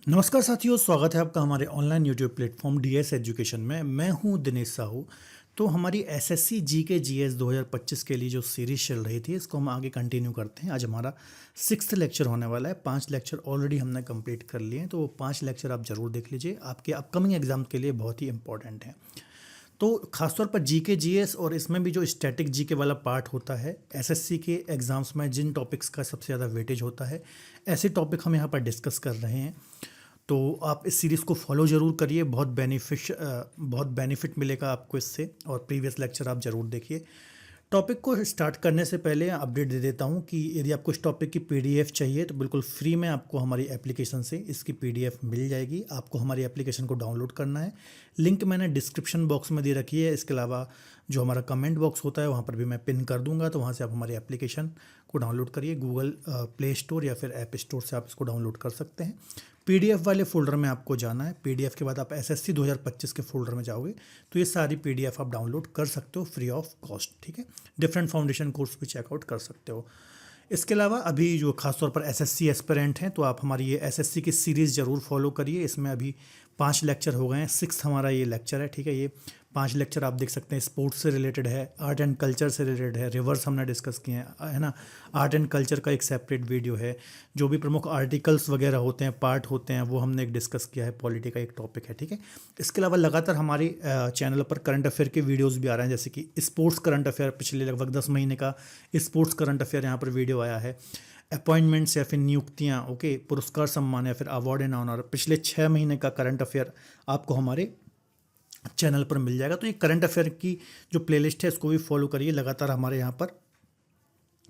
नमस्कार साथियों, स्वागत है आपका हमारे online YouTube platform DS education में। मैं हूं दिनेश साहू। तो हमारी एसएससी जीके जीएस 2025 के लिए जो सीरीज चल रही थी, इसको हम आगे कंटिन्यू करते हैं। आज हमारा 6th लेक्चर होने वाला है। 5 लेक्चर ऑलरेडी हमने कंप्लीट कर लिए हैं, तो वो 5 लेक्चर आप ज़रूर देख लीजिए, आपके अपकमिंग एग्जाम के लिए बहुत ही इंपॉर्टेंट है। तो खासतौर पर जीके जीएस और इसमें भी जो स्टैटिक जीके वाला पार्ट होता है, एसएससी के एग्जाम्स में जिन टॉपिक्स का सबसे ज़्यादा वेटेज होता है, ऐसे टॉपिक हम यहाँ पर डिस्कस कर रहे हैं। तो आप इस सीरीज़ को फॉलो ज़रूर करिए, बहुत बेनिफिट मिलेगा आपको इससे। और प्रीवियस लेक्चर आप ज़रूर देखिए। टॉपिक को स्टार्ट करने से पहले अपडेट दे देता हूँ कि यदि आपको इस टॉपिक की पीडीएफ चाहिए तो बिल्कुल फ्री में आपको हमारी एप्लीकेशन से इसकी पीडीएफ मिल जाएगी। आपको हमारी एप्लीकेशन को डाउनलोड करना है। लिंक मैंने डिस्क्रिप्शन बॉक्स में दे रखी है। इसके अलावा जो हमारा कमेंट बॉक्स होता है वहाँ पर भी मैं पिन कर दूंगा, तो वहाँ से आप हमारी एप्लीकेशन को डाउनलोड करिए। गूगल प्ले स्टोर या फिर ऐप स्टोर से आप इसको डाउनलोड कर सकते हैं। पीडीएफ वाले फ़ोल्डर में आपको जाना है। पीडीएफ के बाद आप एसएससी 2025 के फ़ोल्डर में जाओगे तो ये सारी पीडीएफ आप डाउनलोड कर सकते हो फ्री ऑफ कॉस्ट, ठीक है। डिफरेंट फाउंडेशन कोर्स भी चेकआउट कर सकते हो। इसके अलावा अभी जो खासतौर पर एसएससी एस्पिरेंट हैं, तो आप हमारी ये एसएससी की सीरीज़ ज़रूर फॉलो करिए। इसमें अभी 5 लेक्चर हो गए हैं। 6th हमारा ये लेक्चर है, ठीक है। ये 5 लेक्चर आप देख सकते हैं, स्पोर्ट्स से रिलेटेड है, आर्ट एंड कल्चर से रिलेटेड है, रिवर्स हमने डिस्कस किए हैं, है ना। आर्ट एंड कल्चर का एक सेपरेट वीडियो है। जो भी प्रमुख आर्टिकल्स वगैरह होते हैं, पार्ट होते हैं, वो हमने एक डिस्कस किया है। पॉलिटी का एक टॉपिक है, ठीक है। इसके अलावा लगातार हमारी चैनल पर करंट अफेयर के वीडियोज़ भी आ रहे हैं, जैसे कि स्पोर्ट्स करंट अफेयर, पिछले लगभग 10 महीने का स्पोर्ट्स करंट अफेयर यहाँ पर वीडियो आया है। अपॉइंटमेंट्स या फिर नियुक्तियाँ, ओके, पुरस्कार सम्मान या फिर अवार्ड एंड ऑनर, पिछले 6 महीने का करंट अफेयर आपको हमारे चैनल पर मिल जाएगा। तो ये करंट अफेयर की जो प्लेलिस्ट है इसको भी फॉलो करिए। लगातार हमारे यहाँ पर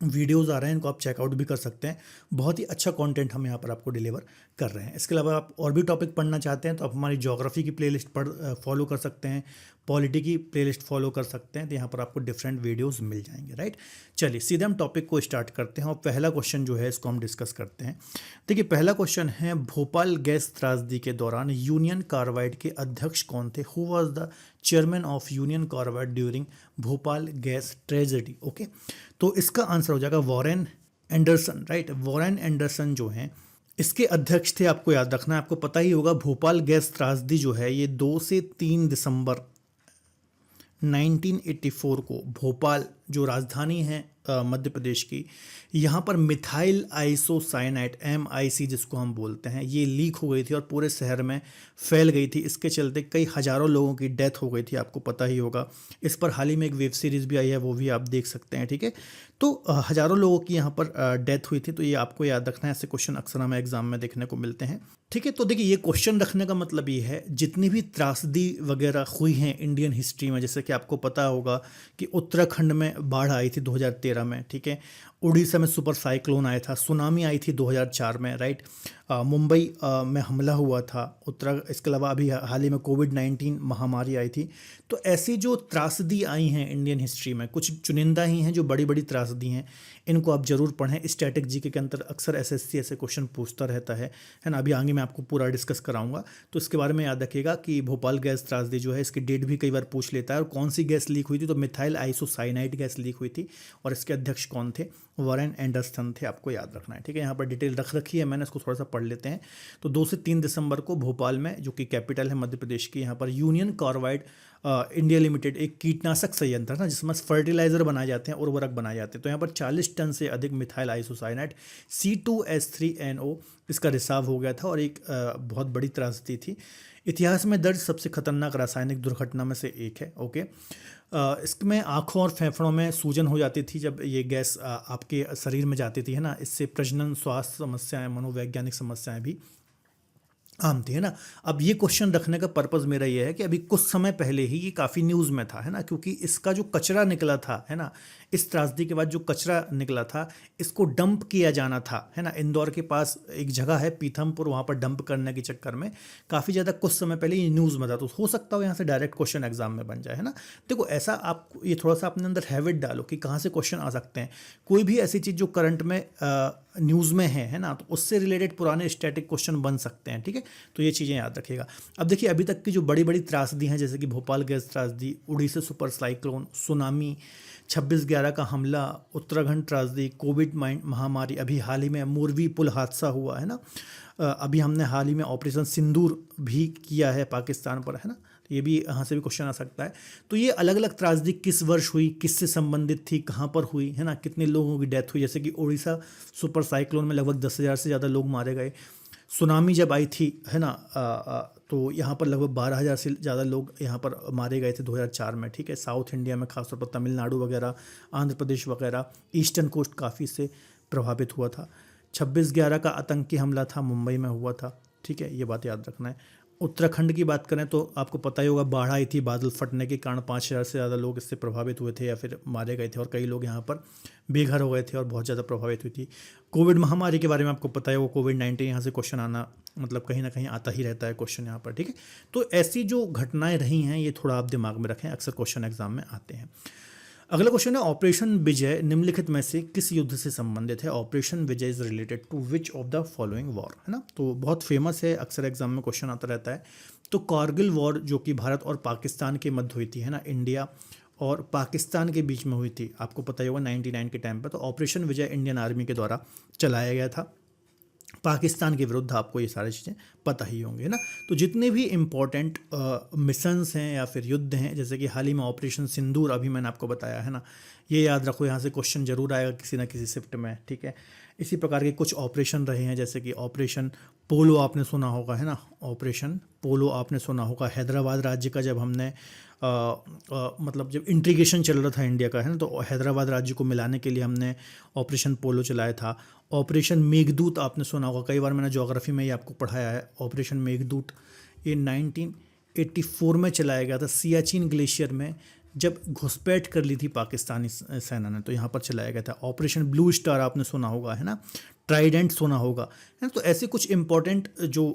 वीडियोज़ आ रहे हैं, इनको आप चेकआउट भी कर सकते हैं। बहुत ही अच्छा कंटेंट हम यहाँ पर आपको डिलीवर कर रहे हैं। इसके अलावा आप और भी टॉपिक पढ़ना चाहते हैं तो आप हमारी ज्योग्राफी की प्लेलिस्ट फॉलो कर सकते हैं, पॉलिटी की प्लेलिस्ट फॉलो कर सकते हैं। तो यहाँ पर आपको डिफरेंट वीडियोस मिल जाएंगे, राइट। चलिए सीधे हम टॉपिक को स्टार्ट करते हैं और पहला क्वेश्चन जो है इसको हम डिस्कस करते हैं। देखिए, पहला क्वेश्चन है, भोपाल गैस त्रासदी के दौरान यूनियन कार्बाइड के अध्यक्ष कौन थे? Who was the chairman of union carbide during Bhopal gas tragedy? Okay, तो इसका आंसर हो जाएगा Warren Anderson, right. Warren Anderson जो हैं इसके अध्यक्ष थे। आपको याद रखना है, आपको पता ही होगा भोपाल गैस त्रासदी जो है ये 2 से 3 दिसंबर 1984 को भोपाल जो राजधानी है मध्य प्रदेश की, यहाँ पर मिथाइल आइसोसाइनाइट MIC जिसको हम बोलते हैं, ये लीक हो गई थी और पूरे शहर में फैल गई थी। इसके चलते कई हज़ारों लोगों की डेथ हो गई थी, आपको पता ही होगा। इस पर हाल ही में एक वेब सीरीज़ भी आई है, वो भी आप देख सकते हैं, ठीक है। तो हज़ारों लोगों की यहाँ पर डेथ हुई थी। तो ये आपको याद रखना है, ऐसे क्वेश्चन अक्सर हमें एग्जाम में देखने को मिलते हैं, ठीक है। तो देखिए, ये क्वेश्चन रखने का मतलब ये है, जितनी भी त्रासदी वगैरह हुई हैं इंडियन हिस्ट्री में, जैसे कि आपको पता होगा कि उत्तराखंड में बाढ़ आई थी 2013 में, ठीक है। उड़ीसा में सुपर साइक्लोन आया था, सुनामी आई थी 2004 में, राइट। मुंबई में हमला हुआ था इसके अलावा अभी हाल ही में कोविड-19 महामारी आई थी। तो ऐसी जो त्रासदी आई हैं इंडियन हिस्ट्री में, कुछ चुनिंदा ही हैं जो बड़ी बड़ी त्रासदी हैं। इनको आप जरूर पढ़ें। स्टैटिक जीके के अंदर अक्सर एसएससी ऐसे क्वेश्चन पूछता रहता है ना। अभी आगे मैं आपको पूरा डिस्कस कराऊंगा, तो इसके बारे में याद रखिएगा कि भोपाल गैस त्रासदी जो है इसकी डेट भी कई बार पूछ लेता है। और कौन सी गैस लीक हुई थी? तो मिथाइल आइसोसाइनाइड गैस लीक हुई थी। और इसके अध्यक्ष कौन थे? वॉरेन एंडरसन थे, आपको याद रखना है, ठीक है। यहाँ पर डिटेल रख रखी है मैंने, इसको थोड़ा सा पढ़ लेते हैं। तो 2 से 3 दिसंबर को भोपाल में, जो कि कैपिटल है मध्य प्रदेश की, यहाँ पर यूनियन कार्बाइड इंडिया लिमिटेड, एक कीटनाशक संयंत्र ना जिसमें फर्टिलाइजर बनाए जाते हैं, उर्वरक बनाए जाते हैं। तो यहाँ पर 40 टन से अधिक मिथाइल आइसोसाइनाइड C2H3NO इसका रिसाव हो गया था और एक बहुत बड़ी त्रासदी थी। इतिहास में दर्ज सबसे खतरनाक रासायनिक दुर्घटना में से एक है, ओके। इसमें आँखों और फेफड़ों में सूजन हो जाती थी जब ये गैस आपके शरीर में जाती थी, है ना। इससे प्रजनन, स्वास्थ्य समस्याएं, मनोवैज्ञानिक समस्याएं भी आम थी, है ना। अब ये क्वेश्चन रखने का पर्पज़ मेरा ये है कि अभी कुछ समय पहले ही ये काफ़ी न्यूज़ में था, है ना, क्योंकि इसका जो कचरा निकला था, है ना, इस त्रासदी के बाद जो कचरा निकला था इसको डंप किया जाना था, है ना। इंदौर के पास एक जगह है पीथमपुर, वहाँ पर डंप करने के चक्कर में काफ़ी ज़्यादा कुछ समय पहले ये न्यूज़ में था। तो हो सकता हो यहाँ से डायरेक्ट क्वेश्चन एग्जाम में बन जाए, है ना। देखो, ऐसा आप ये थोड़ा सा अपने अंदर हैबिट डालो कि कहाँ से क्वेश्चन आ सकते हैं। कोई भी ऐसी चीज़ जो करंट में न्यूज़ में है ना, तो उससे रिलेटेड पुराने स्टैटिक क्वेश्चन बन सकते हैं, ठीक है। तो ये चीज़ें याद रखिएगा। अब देखिए अभी तक की जो बड़ी बड़ी त्रासदी हैं, जैसे कि भोपाल गैस त्रासदी, उड़ीसा सुपर साइक्लोन, सुनामी, 26/11 का हमला, उत्तराखंड त्रासदी, कोविड महामारी, अभी हाल ही में मोरवी पुल हादसा हुआ है ना, अभी हमने हाल ही में ऑपरेशन सिंदूर भी किया है पाकिस्तान पर, है ना, तो ये भी यहाँ से भी क्वेश्चन आ सकता है। तो ये अलग अलग त्रासदी किस वर्ष हुई, किससे संबंधित थी, कहाँ पर हुई, है ना, कितने लोगों की डेथ हुई, जैसे कि उड़ीसा सुपर साइक्लोन में लगभग 10,000 से ज़्यादा लोग मारे गए। सुनामी जब आई थी, है ना, तो यहाँ पर लगभग 12,000 से ज़्यादा लोग यहाँ पर मारे गए थे 2004 में, ठीक है। साउथ इंडिया में खासतौर पर तमिलनाडु वगैरह, आंध्र प्रदेश वगैरह, ईस्टर्न कोस्ट काफ़ी से प्रभावित हुआ था। 26/11 का आतंकी हमला था, मुंबई में हुआ था, ठीक है, ये बात याद रखना है। उत्तराखंड की बात करें तो आपको पता ही होगा, बाढ़ आई थी, बादल फटने के कारण 5,000 से ज़्यादा लोग इससे प्रभावित हुए थे या फिर मारे गए थे, और कई लोग यहाँ पर बेघर हो गए थे और बहुत ज़्यादा प्रभावित हुई थी। कोविड महामारी के बारे में आपको पता है, वो कोविड-19 यहाँ से क्वेश्चन आना मतलब कहीं ना कहीं आता ही रहता है क्वेश्चन यहाँ पर, ठीक है। तो ऐसी जो घटनाएं रही हैं ये थोड़ा आप दिमाग में रखें, अक्सर क्वेश्चन एग्जाम में आते हैं। अगला क्वेश्चन है, ऑपरेशन विजय निम्नलिखित में से किस युद्ध से संबंधित है? Operation Vijay is related to which of the following war, है ना, तो बहुत फेमस है, अक्सर एग्जाम में क्वेश्चन आता रहता है। तो कारगिल वॉर जो कि भारत और पाकिस्तान के मध्य हुई थी, है ना, इंडिया और पाकिस्तान के बीच में हुई थी, आपको पता ही होगा 99 के टाइम पर। तो ऑपरेशन विजय इंडियन आर्मी के द्वारा चलाया गया था पाकिस्तान के विरुद्ध, आपको ये सारी चीज़ें पता ही होंगी, है ना। तो जितने भी इम्पोर्टेंट मिशंस हैं या फिर युद्ध हैं, जैसे कि हाल ही में ऑपरेशन सिंदूर अभी मैंने आपको बताया, है ना, ये याद रखो, यहाँ से क्वेश्चन जरूर आएगा किसी ना किसी शिफ्ट में, ठीक है। इसी प्रकार के कुछ ऑपरेशन रहे हैं, जैसे कि ऑपरेशन पोलो आपने सुना होगा, है ना, ऑपरेशन पोलो आपने सुना होगा। हैदराबाद राज्य का जब हमने मतलब जब इंटीग्रेशन चल रहा था इंडिया का, है ना, तो हैदराबाद राज्य को मिलाने के लिए हमने ऑपरेशन पोलो चलाया था। ऑपरेशन मेघदूत आपने सुना होगा, कई बार मैंने ज्योग्राफी में ये आपको पढ़ाया है। ऑपरेशन मेघदूत ये 1984 में चलाया गया था, सियाचिन ग्लेशियर में जब घुसपैठ कर ली थी पाकिस्तानी सेना ने, तो यहाँ पर चलाया गया था। ऑपरेशन ब्लू स्टार आपने सुना होगा, है ना, ट्राइडेंट सुना होगा, है ना। तो ऐसे कुछ इंपॉर्टेंट जो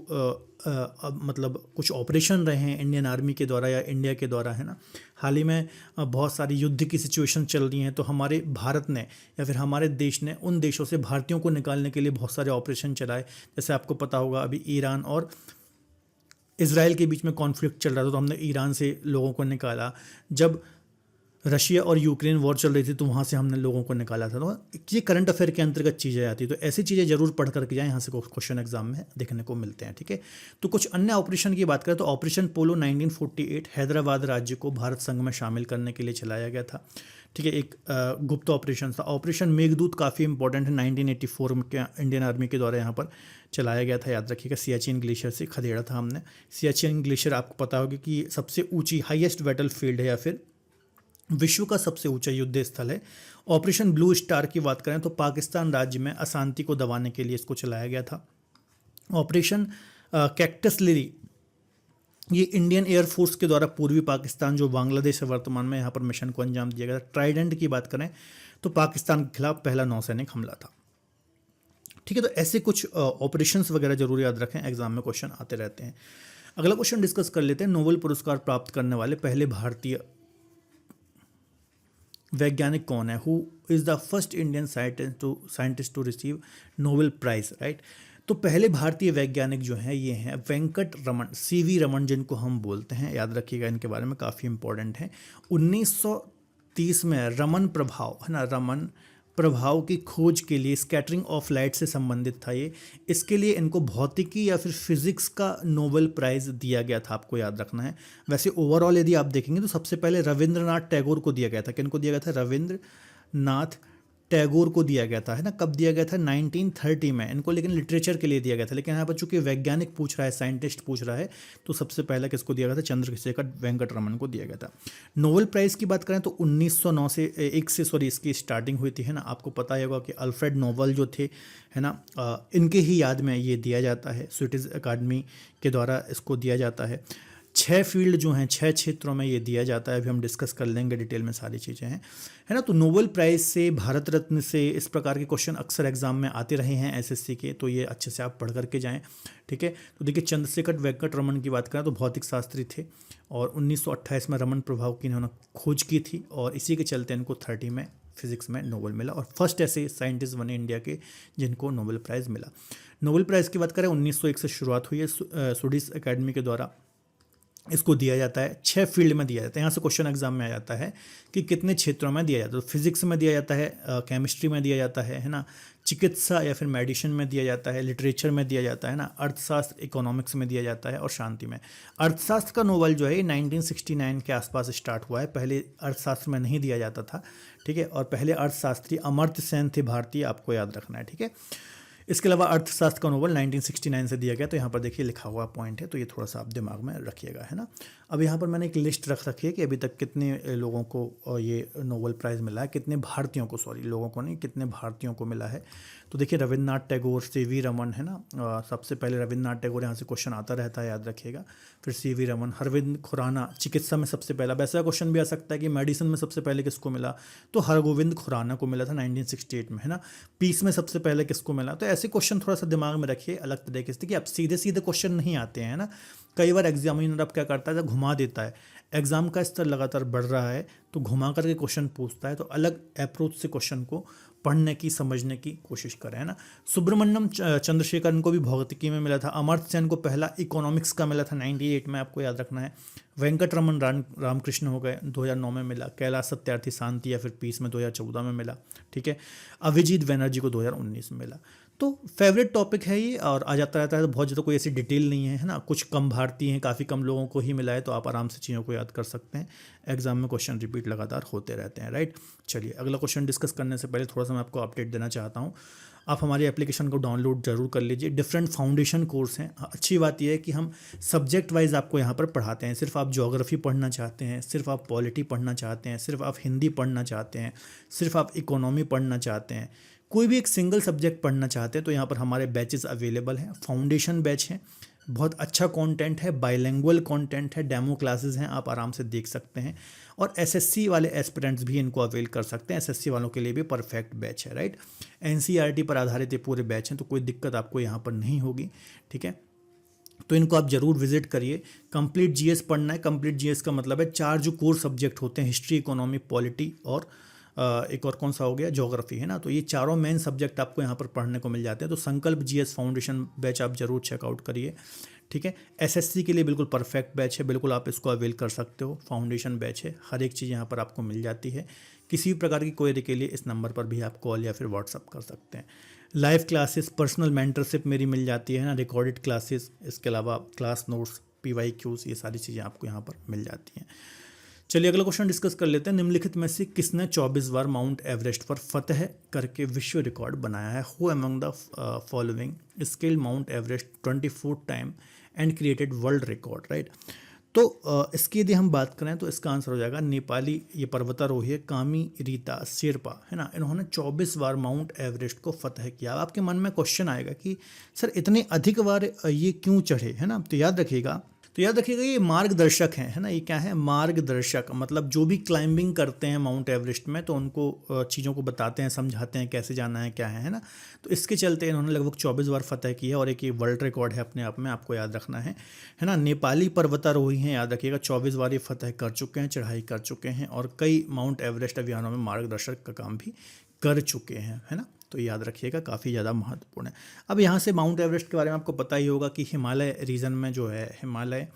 मतलब कुछ ऑपरेशन रहे हैं इंडियन आर्मी के द्वारा या इंडिया के द्वारा, है ना। हाल ही में बहुत सारी युद्ध की सिचुएशन चल रही हैं, तो हमारे भारत ने या फिर हमारे देश ने उन देशों से भारतीयों को निकालने के लिए बहुत सारे ऑपरेशन चलाए। जैसे आपको पता होगा अभी ईरान और इजराइल के बीच में कॉन्फ्लिक्ट चल रहा था, तो हमने ईरान से लोगों को निकाला। जब रशिया और यूक्रेन वॉर चल रही थी तो वहाँ से हमने लोगों को निकाला था। तो ये करंट अफेयर के अंतर्गत चीज़ें आती, तो ऐसी चीज़ें जरूर पढ़ करके जाएँ, यहाँ से क्वेश्चन एग्जाम में देखने को मिलते हैं, ठीक है। तो कुछ अन्य ऑपरेशन की बात करें तो ऑपरेशन पोलो 1948 हैदराबाद राज्य को भारत संघ में शामिल करने के लिए चलाया गया था, ठीक है, एक गुप्त ऑपरेशन था। ऑपरेशन मेघदूत काफ़ी इंपॉर्टेंट है, 1984 में इंडियन आर्मी के द्वारा यहाँ पर चलाया गया था, याद रखिएगा। सियाचिन ग्लेशियर से खदेड़ा था हमने। सियाचिन ग्लेशियर आपको पता होगा कि सबसे ऊंची हाईएस्ट बैटल फील्ड है या फिर विश्व का सबसे ऊंचा युद्ध स्थल है। ऑपरेशन ब्लू स्टार की बात करें तो पाकिस्तान राज्य में अशांति को दबाने के लिए इसको चलाया गया था। ऑपरेशन कैक्टस लिली ये इंडियन एयरफोर्स के द्वारा पूर्वी पाकिस्तान जो बांग्लादेश है वर्तमान में, यहाँ पर मिशन को अंजाम दिया गया था। ट्राइडेंट की बात करें तो पाकिस्तान के खिलाफ पहला नौसैनिक हमला था, ठीक है। तो ऐसे कुछ ऑपरेशंस वगैरह जरूर याद रखें, एग्जाम में क्वेश्चन आते रहते हैं। अगला क्वेश्चन डिस्कस कर लेते हैं, नोबेल पुरस्कार प्राप्त करने वाले पहले भारतीय वैज्ञानिक कौन है? Who is the first Indian scientist to receive Nobel prize, right. तो पहले भारतीय वैज्ञानिक जो हैं ये हैं वेंकट रमन, सीवी रमन जिनको हम बोलते हैं, याद रखिएगा, इनके बारे में काफ़ी इंपॉर्टेंट है। 1930 में रमन प्रभाव, है ना, रमन प्रभाव की खोज के लिए स्कैटरिंग ऑफ लाइट से संबंधित था ये। इसके लिए इनको भौतिकी या फिर फिजिक्स का नोबेल प्राइज़ दिया गया था, आपको याद रखना है। वैसे ओवरऑल यदि आप देखेंगे तो सबसे पहले रविंद्रनाथ टैगोर को दिया गया था। किनको दिया गया था? रविंद्रनाथ टैगोर को दिया गया था, है ना। कब दिया गया था? 1930 में इनको, लेकिन लिटरेचर के लिए दिया गया था। लेकिन यहाँ पर चूंकि वैज्ञानिक पूछ रहा है, साइंटिस्ट पूछ रहा है, तो सबसे पहले किसको दिया गया था? चंद्रशेखर वेंकट रमन को दिया गया था। नोबेल प्राइज़ की बात करें तो 1909 से इसकी स्टार्टिंग हुई थी, है ना। आपको पता ही होगा कि अल्फ्रेड नोबेल जो थे, है ना, इनके ही याद में ये दिया जाता है, स्वीडिश अकादमी के द्वारा इसको दिया जाता है। 6 फील्ड जो हैं, 6 क्षेत्रों में ये दिया जाता है, अभी हम डिस्कस कर लेंगे डिटेल में, सारी चीज़ें हैं, है ना। तो नोबेल प्राइज़ से, भारत रत्न से, इस प्रकार के क्वेश्चन अक्सर एग्जाम में आते रहे हैं एसएससी के, तो ये अच्छे से आप पढ़ करके जाएं, ठीक है। तो देखिए चंद्रशेखर वेंकट रमन की बात करें तो भौतिक शास्त्री थे और 1928 में रमन प्रभाव की इन्होंने खोज की थी और इसी के चलते इनको 30 में फिजिक्स में नोबेल मिला और फर्स्ट ऐसे साइंटिस्ट बने इंडिया के जिनको नोबेल प्राइज़ मिला। नोबेल प्राइज़ की बात करें 1901 से शुरुआत हुई है स्वीडिश एकेडमी के द्वारा। इसको दिया जाता है 6 फील्ड में दिया जाता है। यहाँ से क्वेश्चन एग्जाम में आ जाता है कि कितने क्षेत्रों में दिया जाता है। तो फिजिक्स में दिया जाता है, केमिस्ट्री में दिया जाता है ना, चिकित्सा या फिर मेडिसिन में दिया जाता है, लिटरेचर में दिया जाता है ना, अर्थशास्त्र इकोनॉमिक्स में दिया जाता है और शांति में। अर्थशास्त्र का नोबेल जो है ये 1969 के आसपास स्टार्ट हुआ है। पहले अर्थशास्त्र में नहीं दिया जाता था, ठीक है। और पहले अर्थशास्त्री अमर्त्य सेन थे भारतीय, आपको याद रखना है, ठीक है। इसके अलावा अर्थशास्त्र का नोबेल 1969 से दिया गया। तो यहाँ पर देखिए लिखा हुआ पॉइंट है, तो ये थोड़ा सा आप दिमाग में रखिएगा, है ना। अब यहाँ पर मैंने एक लिस्ट रख रखी है कि अभी तक कितने लोगों को ये नोबेल प्राइज़ मिला है, कितने भारतीयों को, सॉरी लोगों को नहीं, कितने भारतीयों को मिला है। तो देखिए रविन्द्रनाथ टैगोर, सीवी रमन, है ना, सबसे पहले रविन्द्रनाथ टैगोर, यहाँ से क्वेश्चन आता रहता है, याद रखिएगा। फिर सीवी रमन, हरविंद खुराना चिकित्सा में सबसे पहला। वैसा क्वेश्चन भी आ सकता है कि मेडिसिन में सबसे पहले किसको मिला, तो हरगोविंद खुराना को मिला था 1968 में, है ना। पीस में सबसे पहले किसको मिला। तो ऐसे क्वेश्चन थोड़ा सा दिमाग में रखिए अलग तरीके से कि अब सीधे सीधे क्वेश्चन नहीं आते हैं ना। कई बार एग्जामिनर अब क्या करता है, घुमा देता है। एग्जाम का स्तर लगातार बढ़ रहा है तो घुमा करके क्वेश्चन पूछता है, तो अलग अप्रोच से क्वेश्चन को पढ़ने की, समझने की कोशिश करें, है ना। सुब्रमण्यम चंद्रशेखरन को भी भौतिकी में मिला था। अमर्त्य सेन को पहला इकोनॉमिक्स का मिला था 98 में, आपको याद रखना है। वेंकट रमन रामकृष्ण हो गए 2009 में मिला। कैलाश सत्यार्थी शांति या फिर पीस में 2014 में मिला, ठीक है। अभिजीत बनर्जी को 2019 में मिला। तो फेवरेट टॉपिक है ये और आ जाता रहता है, तो बहुत ज़्यादा कोई ऐसी डिटेल नहीं है ना। कुछ कम भारतीय हैं, काफ़ी कम लोगों को ही मिला है, तो आप आराम से चीज़ों को याद कर सकते हैं। एग्जाम में क्वेश्चन रिपीट लगातार होते रहते हैं, राइट। चलिए अगला क्वेश्चन डिस्कस करने से पहले थोड़ा सा मैं आपको अपडेट देना चाहता हूँ। आप हमारी एप्लीकेशन को डाउनलोड जरूर कर लीजिए। डिफरेंट फाउंडेशन कोर्स हैं। अच्छी बात यह है कि हम सब्जेक्ट वाइज आपको यहाँ पर पढ़ाते हैं। सिर्फ आप ज्योग्राफी पढ़ना चाहते हैं, सिर्फ आप पॉलिटी पढ़ना चाहते हैं, सिर्फ आप हिंदी पढ़ना चाहते हैं, सिर्फ आप इकोनॉमी पढ़ना चाहते हैं, कोई भी एक सिंगल सब्जेक्ट पढ़ना चाहते हैं, तो यहाँ पर हमारे बैचेस अवेलेबल हैं। फाउंडेशन बैच हैं, बहुत अच्छा कंटेंट है, बाइलिंगुअल कंटेंट है, डेमो क्लासेस हैं, आप आराम से देख सकते हैं। और एसएससी वाले एस्पिरेंट्स भी इनको अवेल कर सकते हैं। एसएससी वालों के लिए भी परफेक्ट बैच है, राइट। एनसीईआरटी पर आधारित ये पूरे बैच हैं, तो कोई दिक्कत आपको यहाँ पर नहीं होगी, ठीक है। तो इनको आप जरूर विजिट करिए। कंप्लीट जीएस पढ़ना है। कंप्लीट जीएस का मतलब है 4 जो कोर सब्जेक्ट होते हैं, हिस्ट्री, इकोनॉमी, पॉलिटी और एक और कौन सा हो गया, ज्योग्राफी, है ना। तो ये चारों मेन सब्जेक्ट आपको यहाँ पर पढ़ने को मिल जाते हैं। तो संकल्प जीएस फाउंडेशन बैच आप जरूर चेकआउट करिए, ठीक है। एसएससी के लिए बिल्कुल परफेक्ट बैच है, बिल्कुल आप इसको अवेल कर सकते हो। फाउंडेशन बैच है, हर एक चीज़ यहाँ पर आपको मिल जाती है। किसी भी प्रकार की क्वेरी के लिए इस नंबर पर भी आप कॉल या फिर व्हाट्सअप कर सकते हैं। लाइव क्लासेस, पर्सनल मेंटरशिप मेरी मिल जाती है ना, रिकॉर्डेड क्लासेस, इसके अलावा क्लास नोट्स, PYQs, ये सारी चीज़ें आपको यहाँ पर मिल जाती हैं। चलिए अगला क्वेश्चन डिस्कस कर लेते हैं। निम्नलिखित में से किसने 24 बार माउंट एवरेस्ट पर फतह करके विश्व रिकॉर्ड बनाया है। Who among the following scaled mount Everest 24 time and created world record, right. तो इसकी यदि हम बात करें तो इसका आंसर हो जाएगा नेपाली ये पर्वतारोही है कामी रीता शेरपा, है ना। इन्होंने 24 बार माउंट एवरेस्ट को फतह किया। आपके मन में क्वेश्चन आएगा कि सर इतने अधिक बार ये क्यों चढ़े, है ना। तो याद रखिएगा ये मार्गदर्शक हैं, है ना। ये क्या है, मार्गदर्शक, मतलब जो भी क्लाइंबिंग करते हैं माउंट एवरेस्ट में तो उनको चीज़ों को बताते हैं, समझाते हैं कैसे जाना है, क्या है ना। तो इसके चलते इन्होंने लगभग 24 बार फतह किया और एक ये वर्ल्ड रिकॉर्ड है अपने आप में, आपको याद रखना है ना। नेपाली पर्वतारोही हैं, याद रखिएगा 24 बार ये फतह कर चुके हैं, चढ़ाई कर चुके हैं और कई माउंट एवरेस्ट अभियानों में मार्गदर्शक का काम भी कर चुके हैं, है ना। तो याद रखिएगा काफ़ी ज़्यादा महत्वपूर्ण है। अब यहाँ से माउंट एवरेस्ट के बारे में आपको पता ही होगा कि हिमालय रीजन में जो है, हिमालय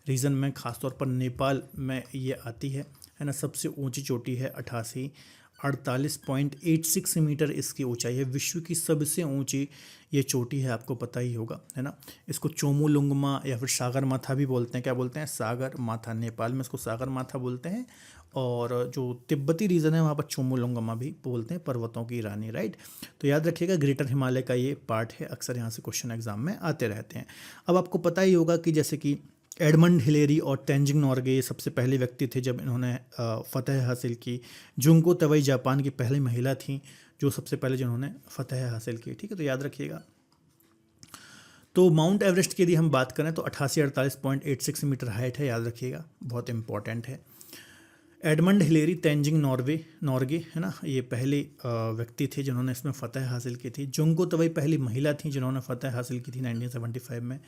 रीजन में ख़ासतौर पर नेपाल में ये आती है ना। सबसे ऊंची चोटी है 48.86 मीटर इसकी ऊंचाई है। विश्व की सबसे ऊंची ये चोटी है, आपको पता ही होगा, है ना। इसको चोमुलुंगमा या फिर सागर माथा भी बोलते हैं। क्या बोलते हैं, सागर माथा। नेपाल में इसको सागर माथा बोलते हैं और जो तिब्बती रीजन है वहाँ पर चोमुलुंगमा भी बोलते हैं, पर्वतों की रानी, राइट। तो याद रखिएगा ग्रेटर हिमालय का ये पार्ट है, अक्सर यहाँ से क्वेश्चन एग्जाम में आते रहते हैं। अब आपको पता ही होगा कि जैसे कि एडमंड हिलेरी और तेंजिंग नोर्गे ये सबसे पहले व्यक्ति थे जब इन्होंने फतह हासिल की। जुंको तवई जापान की पहली महिला थी जो सबसे पहले जिन्होंने फतह हासिल की, ठीक है। तो याद रखिएगा। तो माउंट एवरेस्ट की यदि हम बात करें तो 88.86 मीटर हाइट है, याद रखिएगा, बहुत इंपॉर्टेंट है। एडमंड हिलेरी, तेंजिंग नोर्गे, है ना, ये पहले व्यक्ति थे जिन्होंने इसमें फतह हासिल की थी। जुंको तवई पहली महिला थी जिन्होंने फतह हासिल की थी 1975 में।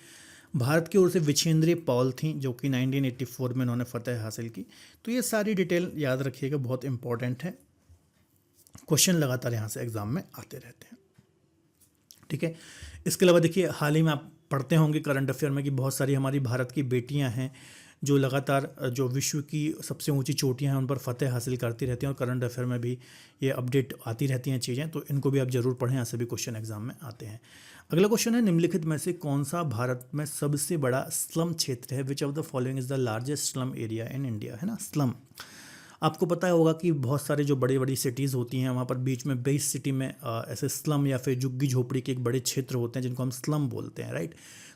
भारत की ओर से विछेंद्री पॉल थी जो कि 1984 में उन्होंने फतह हासिल की। तो ये सारी डिटेल याद रखिएगा, बहुत इंपॉर्टेंट है। क्वेश्चन लगातार यहाँ से एग्जाम में आते रहते हैं। ठीक है, इसके अलावा देखिए हाल ही में आप पढ़ते होंगे करंट अफेयर में कि बहुत सारी हमारी भारत की बेटियां हैं जो लगातार जो विश्व की सबसे ऊंची चोटियां हैं उन पर फतेह हासिल करती रहती हैं, और करंट अफेयर में भी ये अपडेट आती रहती हैं चीज़ें, तो इनको भी आप जरूर पढ़ें, यहाँ से भी क्वेश्चन एग्जाम में आते हैं। अगला क्वेश्चन है, निम्नलिखित में से कौन सा भारत में सबसे बड़ा स्लम क्षेत्र है? विच of the following is the largest slum area in India? है ना, स्लम आपको पता होगा कि बहुत सारे जो बड़ी बड़ी सिटीज़ होती हैं वहाँ पर बीच में बेस सिटी में ऐसे स्लम या फिर झुग्गी झोपड़ी के एक बड़े क्षेत्र होते हैं जिनको हम स्लम बोलते हैं, राइट।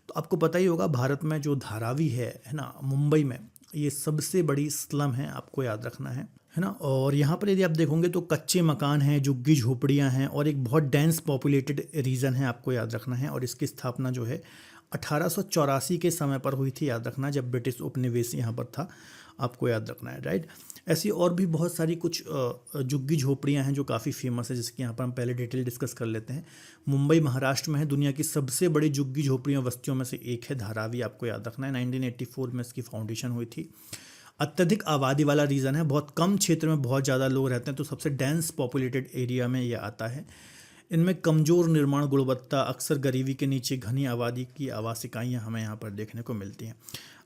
तो आपको पता ही होगा भारत में जो धारावी है ना, मुंबई में, ये सबसे बड़ी स्लम है, आपको याद रखना है ना। और यहाँ पर यदि आप देखोगे तो कच्चे मकान हैं, झुग्गी झोपड़ियाँ हैं और एक बहुत डेंस पॉपुलेटेड रीजन है, आपको याद रखना है। और इसकी स्थापना जो है 1884 के समय पर हुई थी, याद रखना, जब ब्रिटिश उपनिवेश यहाँ पर था, आपको याद रखना है, राइट। ऐसी और भी बहुत सारी कुछ झुग्गी झोपड़ियाँ हैं जो काफ़ी फेमस है, जिसकी यहाँ पर हम पहले डिटेल डिस्कस कर लेते हैं। मुंबई महाराष्ट्र में है, दुनिया की सबसे बड़ी झुग्गी झोपड़ियों बस्तियों में से एक है धारावी, आपको याद रखना है। 1984 में इसकी फाउंडेशन हुई थी। अत्यधिक आबादी वाला रीजन है, बहुत कम क्षेत्र में बहुत ज़्यादा लोग रहते हैं, तो सबसे डेंस पॉपुलेटेड एरिया में ये आता है। इनमें कमज़ोर निर्माण गुणवत्ता, अक्सर गरीबी के नीचे घनी आबादी की आवास इकाइयाँ हमें यहाँ पर देखने को मिलती हैं।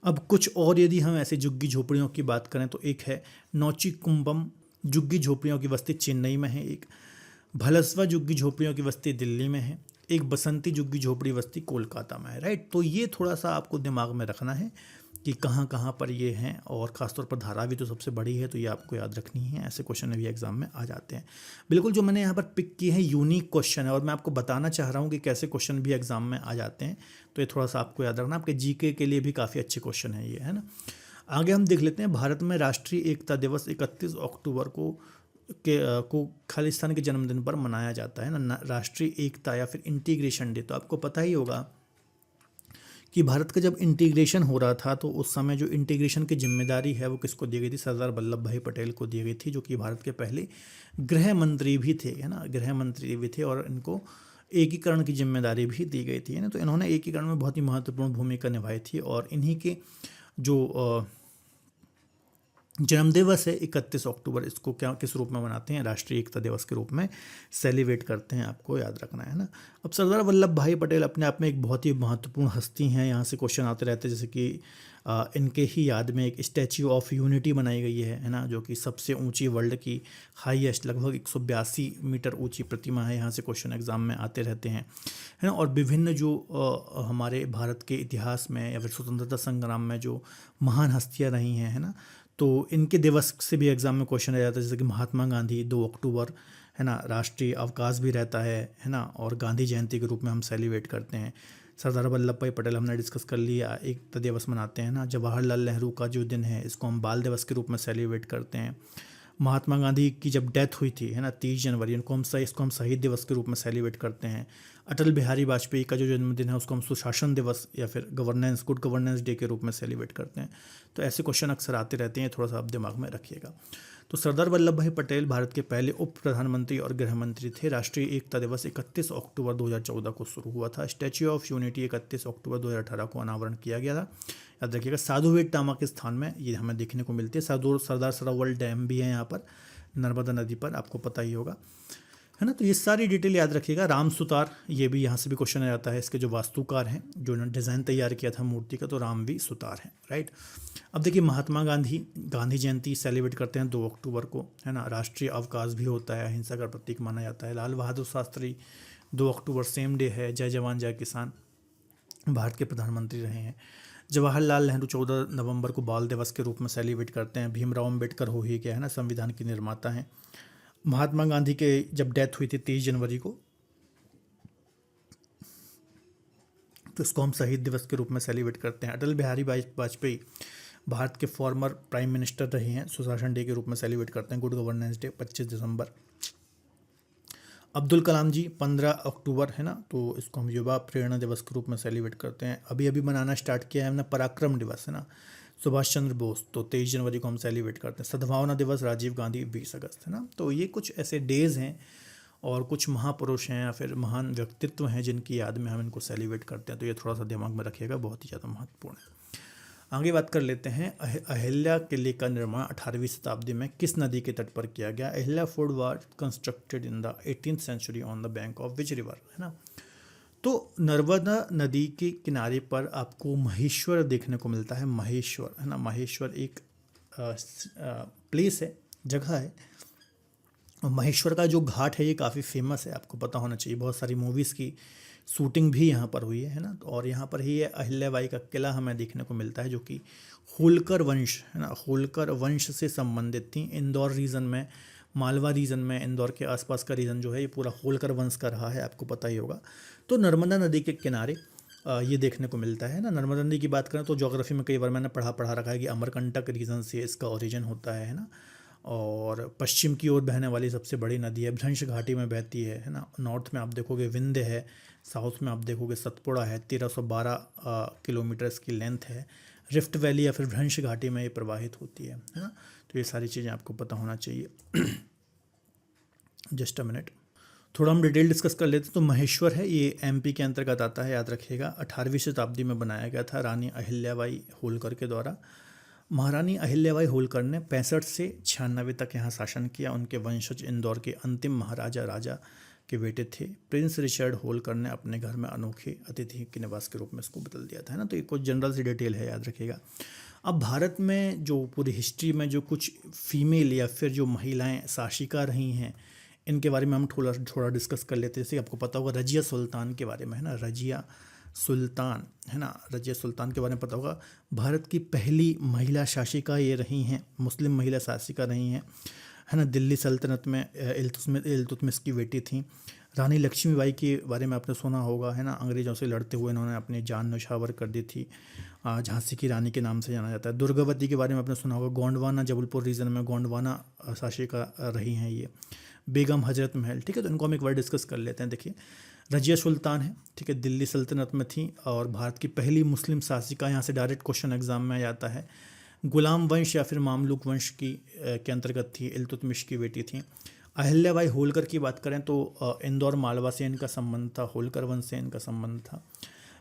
अब कुछ और यदि हम ऐसे झुग्गी झोपड़ियों की बात करें तो एक है नौची कुंभम झुग्गी झोपड़ियों की बस्ती चेन्नई में है, एक भलसवा झुग्गी झोपड़ियों की बस्ती दिल्ली में है, एक बसंती झुग्गी झोपड़ी बस्ती कोलकाता में है, राइट। तो ये थोड़ा सा आपको दिमाग में रखना है कि कहाँ कहाँ पर ये हैं, और ख़ासतौर पर धारावी तो सबसे बड़ी है, तो ये आपको याद रखनी है। ऐसे क्वेश्चन भी एग्जाम में आ जाते हैं। बिल्कुल जो मैंने यहाँ पर पिक किए हैं यूनिक क्वेश्चन है, और मैं आपको बताना चाह रहा हूँ कि कैसे क्वेश्चन भी एग्जाम में आ जाते हैं, तो ये थोड़ा सा आपको याद रखना, आपके जीके के लिए भी काफ़ी अच्छे क्वेश्चन है ये, है ना। आगे हम देख लेते हैं, भारत में राष्ट्रीय एकता दिवस 31 अक्टूबर को खालिस्तान के जन्मदिन पर मनाया जाता है ना, राष्ट्रीय एकता या फिर इंटीग्रेशन डे। तो आपको पता ही होगा कि भारत का जब इंटीग्रेशन हो रहा था तो उस समय जो इंटीग्रेशन की जिम्मेदारी है वो किसको दी गई थी? सरदार वल्लभ भाई पटेल को दी गई थी, जो कि भारत के पहले गृह मंत्री भी थे, है ना, गृह मंत्री भी थे, और इनको एकीकरण की जिम्मेदारी भी दी गई थी, है ना। तो इन्होंने एकीकरण में बहुत ही महत्वपूर्ण भूमिका निभाई थी, और इन्हीं के जो जन्मदिवस है 31 अक्टूबर, इसको क्या किस रूप में मनाते हैं? राष्ट्रीय एकता दिवस के रूप में सेलिब्रेट करते हैं, आपको याद रखना है ना। अब सरदार वल्लभ भाई पटेल अपने आप में एक बहुत ही महत्वपूर्ण हस्ती हैं, यहाँ से क्वेश्चन आते रहते हैं, जैसे कि इनके ही याद में एक स्टैच्यू ऑफ यूनिटी बनाई गई है ना, जो कि सबसे ऊंची वर्ल्ड की हाईएस्ट लगभग 182 मीटर ऊंची प्रतिमा है। यहाँ से क्वेश्चन एग्जाम में आते रहते हैं, है ना। और विभिन्न जो हमारे भारत के इतिहास में या फिर स्वतंत्रता संग्राम में जो महान हस्तियाँ रही हैं, है ना, तो इनके दिवस से भी एग्जाम में क्वेश्चन आ जाता है, जैसे कि महात्मा गांधी 2 अक्टूबर, है ना, राष्ट्रीय अवकाश भी रहता है ना, और गांधी जयंती के रूप में हम सेलिब्रेट करते हैं। सरदार वल्लभ भाई पटेल हमने डिस्कस कर लिया, एकता दिवस मनाते हैं ना। जवाहरलाल नेहरू का जो दिन है इसको हम बाल दिवस के रूप में सेलिब्रेट करते हैं। महात्मा गांधी की जब डेथ हुई थी, है ना, 30 जनवरी, इसको हम शहीद दिवस के रूप में सेलिब्रेट करते हैं। अटल बिहारी वाजपेयी का जो जन्मदिन है उसको हम सुशासन दिवस या फिर गुड गवर्नेंस डे के रूप में सेलिब्रेट करते हैं। तो ऐसे क्वेश्चन अक्सर आते रहते हैं, थोड़ा सा आप दिमाग में रखिएगा। तो सरदार वल्लभ भाई पटेल भारत के पहले उप प्रधानमंत्री और गृह मंत्री थे। राष्ट्रीय एकता दिवस 31 अक्टूबर 2014 को शुरू हुआ था। स्टैच्यू ऑफ यूनिटी 31 अक्टूबर 2018 को अनावरण किया गया था। याद रखिएगा, साधुवेद टामा के स्थान में ये हमें देखने को मिलती है। सरदार सरोवर डैम भी है यहाँ पर नर्मदा नदी पर, आपको पता ही होगा, है ना। तो ये सारी डिटेल याद रखिएगा। राम सुतार, ये भी यहाँ से भी क्वेश्चन आ जाता है, इसके जो वास्तुकार हैं, जो उन्होंने डिज़ाइन तैयार किया था मूर्ति का, तो राम वी सुतार हैं, राइट। अब देखिए, महात्मा गांधी जयंती सेलिब्रेट करते हैं 2 अक्टूबर को, है ना। राष्ट्रीय अवकाश भी होता है, अहिंसा का प्रतीक माना जाता है। लाल बहादुर शास्त्री 2 अक्टूबर सेम डे है। जय जवान जय किसान, भारत के प्रधानमंत्री रहे हैं। जवाहरलाल नेहरू 14 नवंबर को बाल दिवस के रूप में सेलिब्रेट करते हैं। भीमराव अम्बेडकर हो ही गया, है ना, संविधान के निर्माता हैं। महात्मा गांधी के जब डेथ हुई थी 23 जनवरी को, तो इसको हम शहीद दिवस के रूप में सेलिब्रेट करते हैं। अटल बिहारी वाजपेयी भारत के फॉर्मर प्राइम मिनिस्टर रहे हैं, सुशासन डे के रूप में सेलिब्रेट करते हैं। गुड गवर्नेंस डे 25 दिसंबर। अब्दुल कलाम जी 15 अक्टूबर, है ना, तो इसको हम युवा प्रेरणा दिवस के रूप में सेलिब्रेट करते हैं। अभी अभी मनाना स्टार्ट किया है हमने पराक्रम दिवस, है ना, सुभाष चंद्र बोस, तो 23 जनवरी को हम सेलिब्रेट करते हैं। सद्भावना दिवस राजीव गांधी 20 अगस्त, है ना। तो ये कुछ ऐसे डेज़ हैं और कुछ महापुरुष हैं या फिर महान व्यक्तित्व हैं जिनकी याद में हम इनको सेलिब्रेट करते हैं, तो ये थोड़ा सा दिमाग में रखिएगा, बहुत ही ज़्यादा महत्वपूर्ण है। आगे बात कर लेते हैं अहिल्या किले का निर्माण 18वीं शताब्दी में किस नदी के तट पर किया गया। Ahilya fort was constructed in the 18th century on the bank of which river, है ना। तो नर्मदा नदी के किनारे पर आपको महेश्वर देखने को मिलता है। महेश्वर, है ना, महेश्वर एक प्लेस है, जगह है। और महेश्वर का जो घाट है ये काफ़ी फेमस है, आपको पता होना चाहिए। बहुत सारी मूवीज़ की शूटिंग भी यहाँ पर हुई है ना। और यहाँ पर ही अहिल्याबाई का किला हमें देखने को मिलता है, जो कि होलकर वंश, है ना, होलकर वंश से संबंधित थी। इंदौर रीजन में, मालवा रीजन में, इंदौर के आसपास का रीजन जो है ये पूरा होलकर वंश का रहा है, आपको पता ही होगा। तो नर्मदा नदी के किनारे ये देखने को मिलता है ना। नर्मदा नदी की बात करें तो ज्योग्राफी में कई बार मैंने पढ़ा रखा है कि अमरकंटक रीजन से इसका ओरिजिन होता है ना। और पश्चिम की ओर बहने वाली सबसे बड़ी नदी है, भ्रंश घाटी में बहती है ना। नॉर्थ में आप देखोगे विंध्य है, साउथ में आप देखोगे सतपुड़ा है, 1312 किलोमीटर इसकी लेंथ है। रिफ्ट वैली या फिर भ्रंश घाटी में ये प्रवाहित होती है ना। तो ये सारी चीज़ें आपको पता होना चाहिए। जस्ट अ मिनट, थोड़ा हम डिटेल डिस्कस कर लेते हैं। तो महेश्वर है, ये एमपी के अंतर्गत आता है, याद रखिएगा। 18वीं शताब्दी में बनाया गया था रानी अहिल्याबाई होलकर के द्वारा। महारानी अहिल्याबाई होलकर ने 65 से 96 तक यहाँ शासन किया। उनके वंशज इंदौर के अंतिम महाराजा राजा के बेटे थे। प्रिंस रिचर्ड होलकर ने अपने घर में अनोखे अतिथि के निवास के रूप में इसको बदल दिया था, है ना। तो ये कुछ जनरल सी डिटेल है, याद रखिएगा। अब भारत में जो पूरी हिस्ट्री में जो कुछ फीमेल या फिर जो महिलाएं शासिका रही हैं, इनके बारे में हम थोड़ा डिस्कस कर लेते हैं। जैसे आपको पता होगा रजिया सुल्तान के बारे में, है ना, रजिया सुल्तान, है ना, रजिया सुल्तान के बारे में पता होगा। भारत की पहली महिला शासिका ये रही हैं, मुस्लिम महिला शासिका रही हैं, है ना। दिल्ली सल्तनत में इल्तुतमिश की बेटी थी। रानी लक्ष्मीबाई के बारे में आपने सुना होगा, है ना। अंग्रेज़ों से लड़ते हुए इन्होंने अपनी जान न्यौछावर कर दी थी। झांसी की रानी के नाम से जाना जाता है। दुर्गावती के बारे में आपने सुना होगा, गोंडवाना जबलपुर रीजन में गोंडवाना शासिका रही हैं ये। बेगम हजरत महल, ठीक है। तो इनको हम एक बार डिस्कस कर लेते हैं। देखिए, रजिया सुल्तान है, ठीक है, दिल्ली सल्तनत में थी और भारत की पहली मुस्लिम शासिका। यहाँ से डायरेक्ट क्वेश्चन एग्जाम में आ जाता है। गुलाम वंश या फिर मामलुक वंश की के अंतर्गत थी, इल्तुतमिश की बेटी थी। अहिल्याबाई होलकर की बात करें तो इंदौर मालवा से इनका संबंध था, होलकर वंश से इनका संबंध था।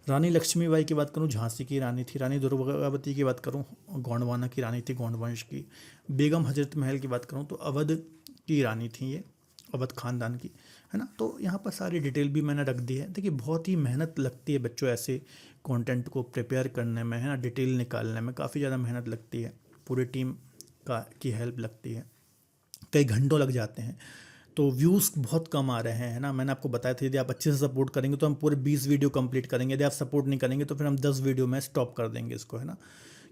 रानी लक्ष्मीबाई की बात करूं, झांसी की रानी थी। रानी दुर्गावती की बात करूं, गोंडवाना की रानी थी, गोंड वंश की। बेगम हजरत महल की बात करूं तो अवध की रानी थी ये, अवध खानदान की, है ना। तो यहाँ पर सारी डिटेल भी मैंने रख दी है। देखिए, बहुत ही मेहनत लगती है बच्चों ऐसे कंटेंट को प्रिपेयर करने में, है ना, डिटेल निकालने में काफ़ी ज़्यादा मेहनत लगती है। पूरी टीम की हेल्प लगती है, कई घंटों लग जाते हैं। तो व्यूज़ बहुत कम आ रहे हैं, है ना। मैंने आपको बताया था यदि आप अच्छे से सपोर्ट करेंगे तो हम पूरे 20 वीडियो कंप्लीट करेंगे। यदि आप सपोर्ट नहीं करेंगे तो फिर हम 10 वीडियो में स्टॉप कर देंगे इसको, है ना।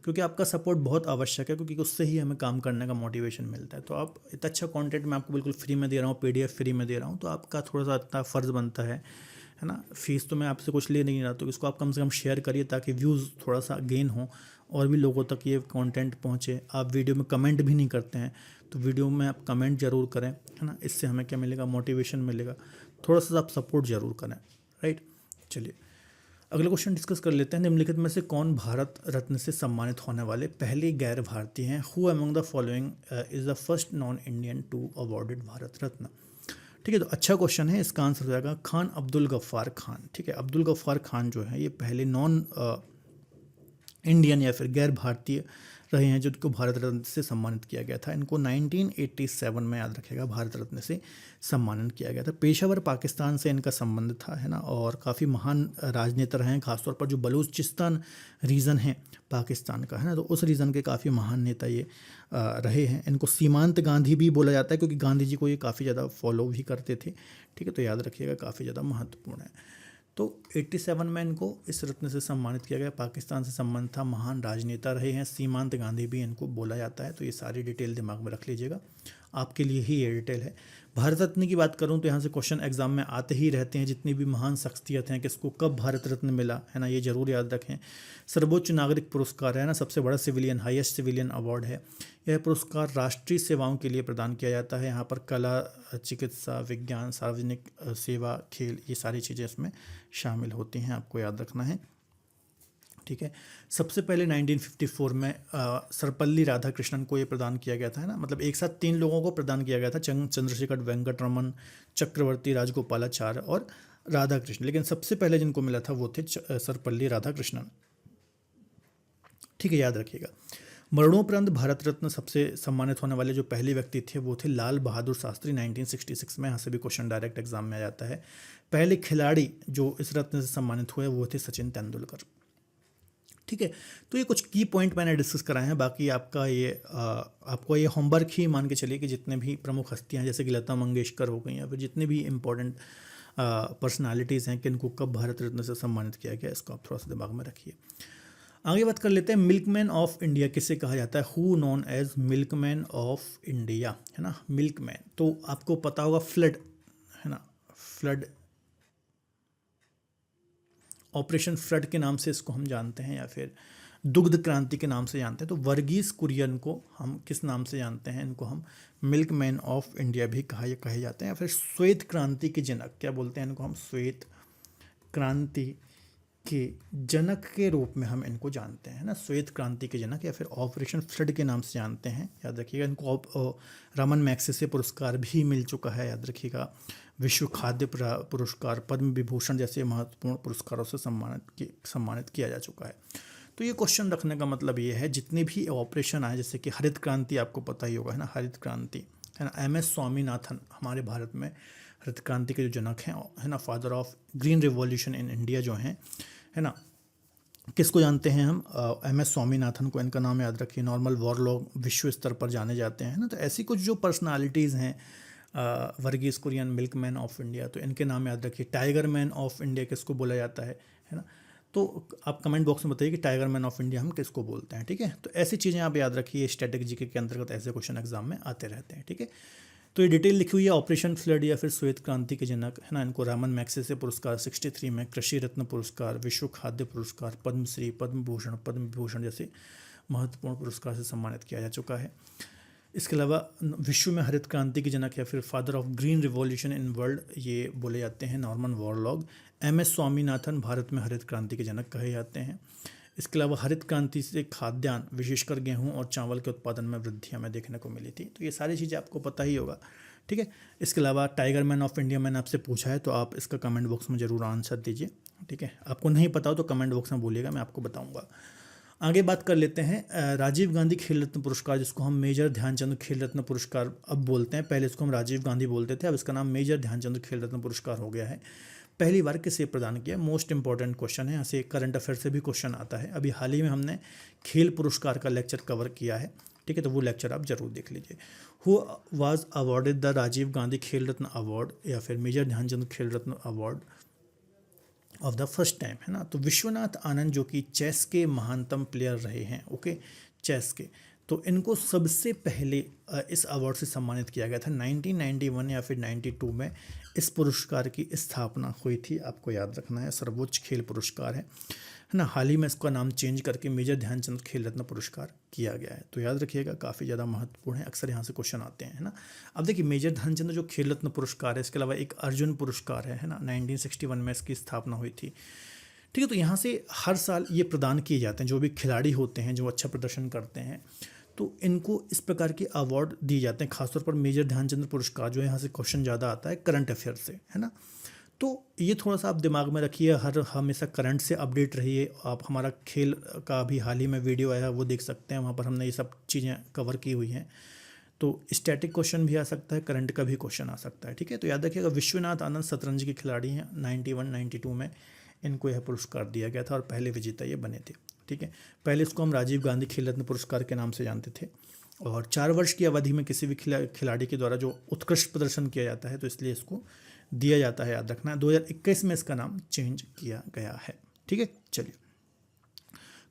क्योंकि आपका सपोर्ट बहुत आवश्यक है, क्योंकि उससे ही हमें काम करने का मोटिवेशन मिलता है। तो आप इतना अच्छा कंटेंट मैं आपको बिल्कुल फ्री में दे रहा हूँ, पीडीएफ फ्री में दे रहा हूँ, तो आपका थोड़ा सा इतना फ़र्ज़ बनता है ना। फीस तो मैं आपसे कुछ ले नहीं रहा, तो इसको आप कम से कम शेयर करिए ताकि व्यूज़ थोड़ा सा गेन हो और भी लोगों तक ये कंटेंट पहुँचे। आप वीडियो में कमेंट भी नहीं करते हैं, तो वीडियो में आप कमेंट ज़रूर करें, है ना। इससे हमें क्या मिलेगा, मोटिवेशन मिलेगा। थोड़ा सा आप सपोर्ट ज़रूर करें, राइट। चलिए अगला क्वेश्चन डिस्कस कर लेते हैं। निम्नलिखित में से कौन भारत रत्न से सम्मानित होने वाले पहले गैर भारतीय हैं। Who among the following is the first non Indian to awarded Bharat Ratna. ठीक है, तो अच्छा क्वेश्चन है। इसका आंसर हो जाएगा खान अब्दुल गफ्फार खान। ठीक है, अब्दुल गफ्फार खान जो है ये पहले नॉन इंडियन या फिर गैर भारतीय रहे हैं जिनको भारत रत्न से सम्मानित किया गया था। इनको 1987 में, याद रखेगा, भारत रत्न से सम्मानित किया गया था। पेशावर पाकिस्तान से इनका संबंध था, है ना। और काफ़ी महान राजनेता रहे हैं, खासतौर पर जो बलूचिस्तान रीजन है पाकिस्तान का, है ना, तो उस रीजन के काफ़ी महान नेता ये रहे हैं। इनको सीमांत गांधी भी बोला जाता है क्योंकि गांधी जी को ये काफ़ी ज़्यादा फॉलो भी करते थे। ठीक है, तो याद रखिएगा, काफ़ी ज़्यादा महत्वपूर्ण है। तो 87 में इनको इस रत्न से सम्मानित किया गया। पाकिस्तान से संबंध था, महान राजनेता रहे हैं, सीमांत गांधी भी इनको बोला जाता है। तो ये सारी डिटेल दिमाग में रख लीजिएगा, आपके लिए ही ये डिटेल है। भारत रत्न की बात करूं तो यहाँ से क्वेश्चन एग्जाम में आते ही रहते हैं। जितनी भी महान शख्सियत हैं, किसको कब भारत रत्न मिला, है ना, ये जरूर याद रखें। सर्वोच्च नागरिक पुरस्कार है ना, सबसे बड़ा सिविलियन, हाईएस्ट सिविलियन अवार्ड है। यह पुरस्कार राष्ट्रीय सेवाओं के लिए प्रदान किया जाता है। यहाँ पर कला, चिकित्सा, विज्ञान, सार्वजनिक सेवा, खेल, ये सारी चीज़ें इसमें शामिल होती हैं, आपको याद रखना है। ठीक है, सबसे पहले 1954 में सर्वपल्ली राधाकृष्णन को ये प्रदान किया गया था, है ना। मतलब एक साथ 3 लोगों को प्रदान किया गया था, चंद्रशेखर वेंकटरमन, चक्रवर्ती राजगोपालाचार्य और राधाकृष्ण। लेकिन सबसे पहले जिनको मिला था वो थे सर्वपल्ली राधाकृष्णन। ठीक है, याद रखिएगा। मरणोपरांत भारत रत्न सबसे सम्मानित होने वाले जो पहले व्यक्ति थे वो थे लाल बहादुर शास्त्री 1966 में। यहाँ से भी क्वेश्चन डायरेक्ट एग्जाम में आ जाता है। पहले खिलाड़ी जो इस रत्न से सम्मानित हुए वो थे सचिन तेंदुलकर। ठीक है, तो ये कुछ की पॉइंट मैंने डिस्कस कराए हैं। बाकी आपको ये होमवर्क ही मान के चलिए कि जितने भी प्रमुख हस्तियां हैं जैसे कि लता मंगेशकर हो गई या फिर जितने भी इम्पोर्टेंट पर्सनालिटीज़ हैं कि इनको कब भारत रत्न से सम्मानित किया गया, इसको आप थोड़ा सा दिमाग में रखिए। आगे बात कर लेते हैं, मिल्कमैन ऑफ इंडिया किसे कहा जाता है? Who known as milkman of India, है ना, मिल्कमैन। तो आपको पता होगा फ्लड, है ना, फ्लड, ऑपरेशन फ्लड के नाम से इसको हम जानते हैं, या फिर दुग्ध क्रांति के नाम से जानते हैं। तो वर्गीस कुरियन को हम किस नाम से जानते हैं? इनको हम मिल्कमैन ऑफ इंडिया भी कहे जाते हैं, या फिर श्वेत क्रांति के जनक क्या बोलते हैं इनको? हम श्वेत क्रांति के जनक के रूप में हम इनको जानते हैं ना, श्वेत क्रांति के जनक, या फिर ऑपरेशन फ्लड के नाम से जानते हैं। याद रखिएगा, इनको रमन मैग्सेसे पुरस्कार भी मिल चुका है। याद रखिएगा, विश्व खाद्य पुरस्कार, पद्म विभूषण जैसे महत्वपूर्ण पुरस्कारों से सम्मानित किया जा चुका है। तो ये क्वेश्चन रखने का मतलब ये है, जितने भी ऑपरेशन आए, जैसे कि हरित क्रांति आपको पता ही होगा, है ना, हरित क्रांति, है ना, MS स्वामीनाथन हमारे भारत में हरित क्रांति के जो जनक हैं, है ना, father of green revolution in India जो हैं, है ना, किसको जानते हैं हम? MS स्वामीनाथन को। इनका नाम याद रखिए। नॉर्मल वॉरलॉग विश्व स्तर पर जाने जाते हैं ना। तो ऐसी कुछ जो पर्सनालिटीज़ हैं, Verghese Kurien, milkman of India, तो इनके नाम याद रखिए। टाइगर मैन ऑफ इंडिया किसको बोला जाता है ना? तो आप कमेंट बॉक्स में बताइए कि टाइगर मैन ऑफ इंडिया हम किसको बोलते हैं। ठीक है, तो ऐसी चीज़ें आप याद रखिए। स्टैटिक जीके के अंतर्गत ऐसे क्वेश्चन एग्जाम में आते रहते हैं। ठीक है, तो ये डिटेल लिखी हुई है। ऑपरेशन फ्लड या फिर श्वेत क्रांति के जनक, है ना, इनको रमन मैग्सेसे पुरस्कार 63 में, कृषि रत्न पुरस्कार, विश्व खाद्य पुरस्कार, पद्मश्री, पद्म भूषण, पद्म विभूषण जैसे महत्वपूर्ण पुरस्कार से सम्मानित किया जा चुका है। इसके अलावा विश्व में हरित क्रांति के जनक या फिर father of green revolution in world ये बोले जाते हैं नॉर्मन वॉरलॉग। MS स्वामीनाथन भारत में हरित क्रांति के जनक कहे जाते हैं। इसके अलावा हरित क्रांति से खाद्यान्न, विशेषकर गेहूं और चावल के उत्पादन में वृद्धि हमें देखने को मिली थी। तो ये सारी चीज़ें आपको पता ही होगा। ठीक है, इसके अलावा टाइगर मैन ऑफ इंडिया मैंने आपसे पूछा है, तो आप इसका कमेंट बॉक्स में ज़रूर आंसर दीजिए। ठीक है, आपको नहीं पता हो तो कमेंट बॉक्स में बोलिएगा, मैं आपको बताऊँगा। आगे बात कर लेते हैं राजीव गांधी खेल रत्न पुरस्कार, जिसको हम मेजर ध्यानचंद खेल रत्न पुरस्कार अब बोलते हैं। पहले इसको हम राजीव गांधी बोलते थे, अब इसका नाम मेजर ध्यानचंद खेल रत्न पुरस्कार हो गया है। पहली बार किसे प्रदान किया? मोस्ट इंपॉर्टेंट क्वेश्चन है, यहाँ से करंट अफेयर से भी क्वेश्चन आता है। अभी हाल ही में हमने खेल पुरस्कार का लेक्चर कवर किया है। ठीक है, तो वो लेक्चर आप जरूर देख लीजिए। Who was awarded the Rajiv Gandhi Khel Ratna award या फिर major Dhyan Chand Khel Ratna award of the first time, है ना? तो विश्वनाथ आनंद जो कि चेस के महानतम प्लेयर रहे हैं, ओके, चेस के, तो इनको सबसे पहले इस अवार्ड से सम्मानित किया गया था 1991 या फिर 92 में। इस पुरस्कार की स्थापना हुई थी, आपको याद रखना है। सर्वोच्च खेल पुरस्कार है ना। हाल ही में इसका नाम चेंज करके मेजर ध्यानचंद खेल रत्न पुरस्कार किया गया है। तो याद रखिएगा, काफ़ी ज़्यादा महत्वपूर्ण है, अक्सर यहाँ से क्वेश्चन आते हैं, है ना। अब देखिए, मेजर ध्यानचंद जो खेल रत्न पुरस्कार है, इसके अलावा एक अर्जुन पुरस्कार है ना, 1961 में इसकी स्थापना हुई थी। ठीक है, तो यहाँ से हर साल ये प्रदान किए जाते हैं। जो भी खिलाड़ी होते हैं जो अच्छा प्रदर्शन करते हैं, तो इनको इस प्रकार के अवार्ड दिए जाते हैं। खासतौर पर मेजर ध्यानचंद पुरस्कार जो है, यहाँ से क्वेश्चन ज़्यादा आता है करंट अफेयर से, है ना। तो ये थोड़ा सा आप दिमाग में रखिए, हर हमेशा करंट से अपडेट रहिए। आप हमारा खेल का भी हाल ही में वीडियो आया है, वो देख सकते हैं, वहाँ पर हमने ये सब चीज़ें कवर की हुई हैं। तो स्टैटिक क्वेश्चन भी आ सकता है, करंट का भी क्वेश्चन आ सकता है। ठीक है, तो याद रखिएगा, विश्वनाथ आनंद शतरंज के खिलाड़ी हैं। 91-92 में इनको यह पुरस्कार दिया गया था और पहले विजेता ये बने थे। ठीक है, पहले इसको हम राजीव गांधी खेल रत्न पुरस्कार के नाम से जानते थे। और 4 वर्ष की अवधि में किसी भी खिलाड़ी के द्वारा जो उत्कृष्ट प्रदर्शन किया जाता है, तो इसलिए इसको दिया जाता है, याद रखना है। 2021 में इसका नाम चेंज किया गया है। ठीक है, चलिए,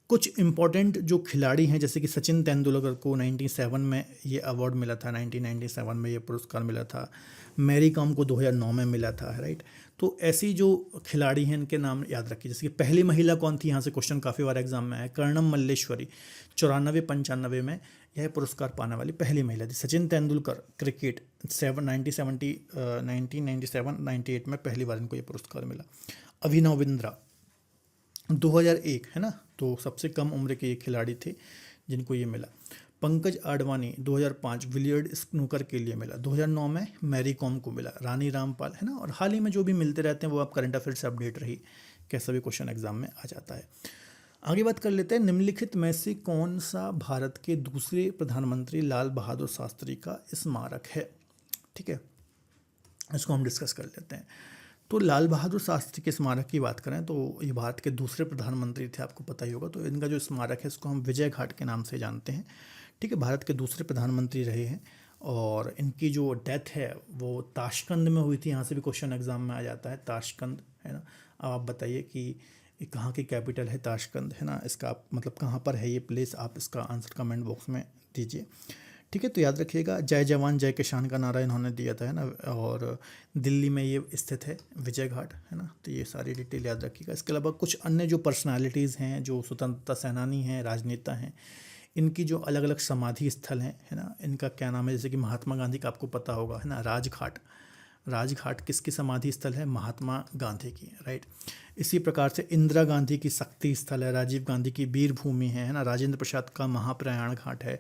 कुछ इंपॉर्टेंट जो खिलाड़ी हैं, जैसे कि सचिन तेंदुलकर को 97 में ये अवार्ड मिला था, 1997 में ये पुरस्कार मिला था। मैरी कॉम को 2009 में मिला था, राइट। तो ऐसी जो खिलाड़ी हैं, इनके नाम याद रखिए। जैसे कि पहली महिला कौन थी, यहाँ से क्वेश्चन काफ़ी बार एग्जाम में आया। कर्णम मल्लेश्वरी 94-95 में यह पुरस्कार पाने वाली पहली महिला थी। सचिन तेंदुलकर क्रिकेट 1997-98 में पहली बार इनको ये पुरस्कार मिला। अभिनव बिंद्रा 2001, है ना, तो सबसे कम उम्र के ये खिलाड़ी थे जिनको ये मिला। पंकज आडवाणी 2005 विलियर्ड स्नूकर के लिए मिला। 2009 में मैरी कॉम को मिला। रानी रामपाल, है ना। और हाल ही में जो भी मिलते रहते हैं वो आप करंट अफेयर से अपडेट रही, कैसा भी क्वेश्चन एग्जाम में आ जाता है। आगे बात कर लेते हैं, निम्नलिखित में से कौन सा भारत के दूसरे प्रधानमंत्री लाल बहादुर शास्त्री का स्मारक है। ठीक है, इसको हम डिस्कस कर लेते हैं। तो लाल बहादुर शास्त्री के स्मारक की बात करें तो ये भारत के दूसरे प्रधानमंत्री थे, आपको पता ही होगा। तो इनका जो स्मारक है इसको हम विजय घाट के नाम से जानते हैं। ठीक है, भारत के दूसरे प्रधानमंत्री रहे हैं और इनकी जो डेथ है वो ताशकंद में हुई थी। यहाँ से भी क्वेश्चन एग्जाम में आ जाता है, ताशकंद, है ना। अब आप बताइए कि ये कहाँ की कैपिटल है, ताशकंद, है ना। इसका आप मतलब कहाँ पर है ये प्लेस, आप इसका आंसर कमेंट बॉक्स में दीजिए। ठीक है, तो याद रखिएगा, जय जवान जय किसान का नारा इन्होंने दिया था, है ना। और दिल्ली में ये स्थित है विजय घाट, है ना। तो ये सारी डिटेल याद रखिएगा। इसके अलावा कुछ अन्य जो पर्सनालिटीज़ हैं, जो स्वतंत्रता सेनानी हैं, राजनेता हैं, इनकी जो अलग अलग समाधि स्थल हैं, है ना, इनका क्या नाम है। जैसे कि महात्मा गांधी का आपको पता होगा, है ना, राजघाट। राजघाट किसकी समाधि स्थल है, महात्मा गांधी की, राइट। इसी प्रकार से इंदिरा गांधी की शक्ति स्थल है, राजीव गांधी की वीर भूमि है ना। राजेंद्र प्रसाद का महाप्रयाण घाट है।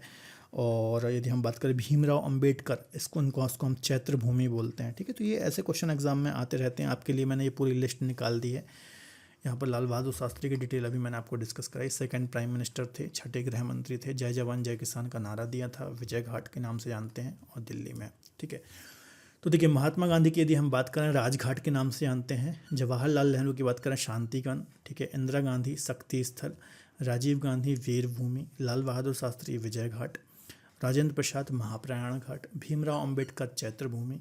और यदि हम बात करें भीमराव अंबेडकर, इसको हम चैत्र भूमि बोलते हैं। ठीक है, तो ये ऐसे क्वेश्चन एग्जाम में आते रहते हैं। आपके लिए मैंने ये पूरी लिस्ट निकाल दी है। यहाँ पर लाल बहादुर शास्त्री की डिटेल अभी मैंने आपको डिस्कस कराई। सेकंड प्राइम मिनिस्टर थे, छठे गृह मंत्री थे, जय जवान जय किसान का नारा दिया था, विजय घाट के नाम से जानते हैं, और दिल्ली में। ठीक है, तो देखिए महात्मा गांधी की यदि हम बात करें राजघाट के नाम से जानते हैं। जवाहरलाल नेहरू की बात करें शांतिवन। ठीक है, इंदिरा गांधी शक्ति स्थल, राजीव गांधी वीर भूमि, लाल बहादुर शास्त्री विजय घाट, राजेंद्र प्रसाद महाप्रयाण घाट, भीमराव अंबेडकर चैत्र भूमि,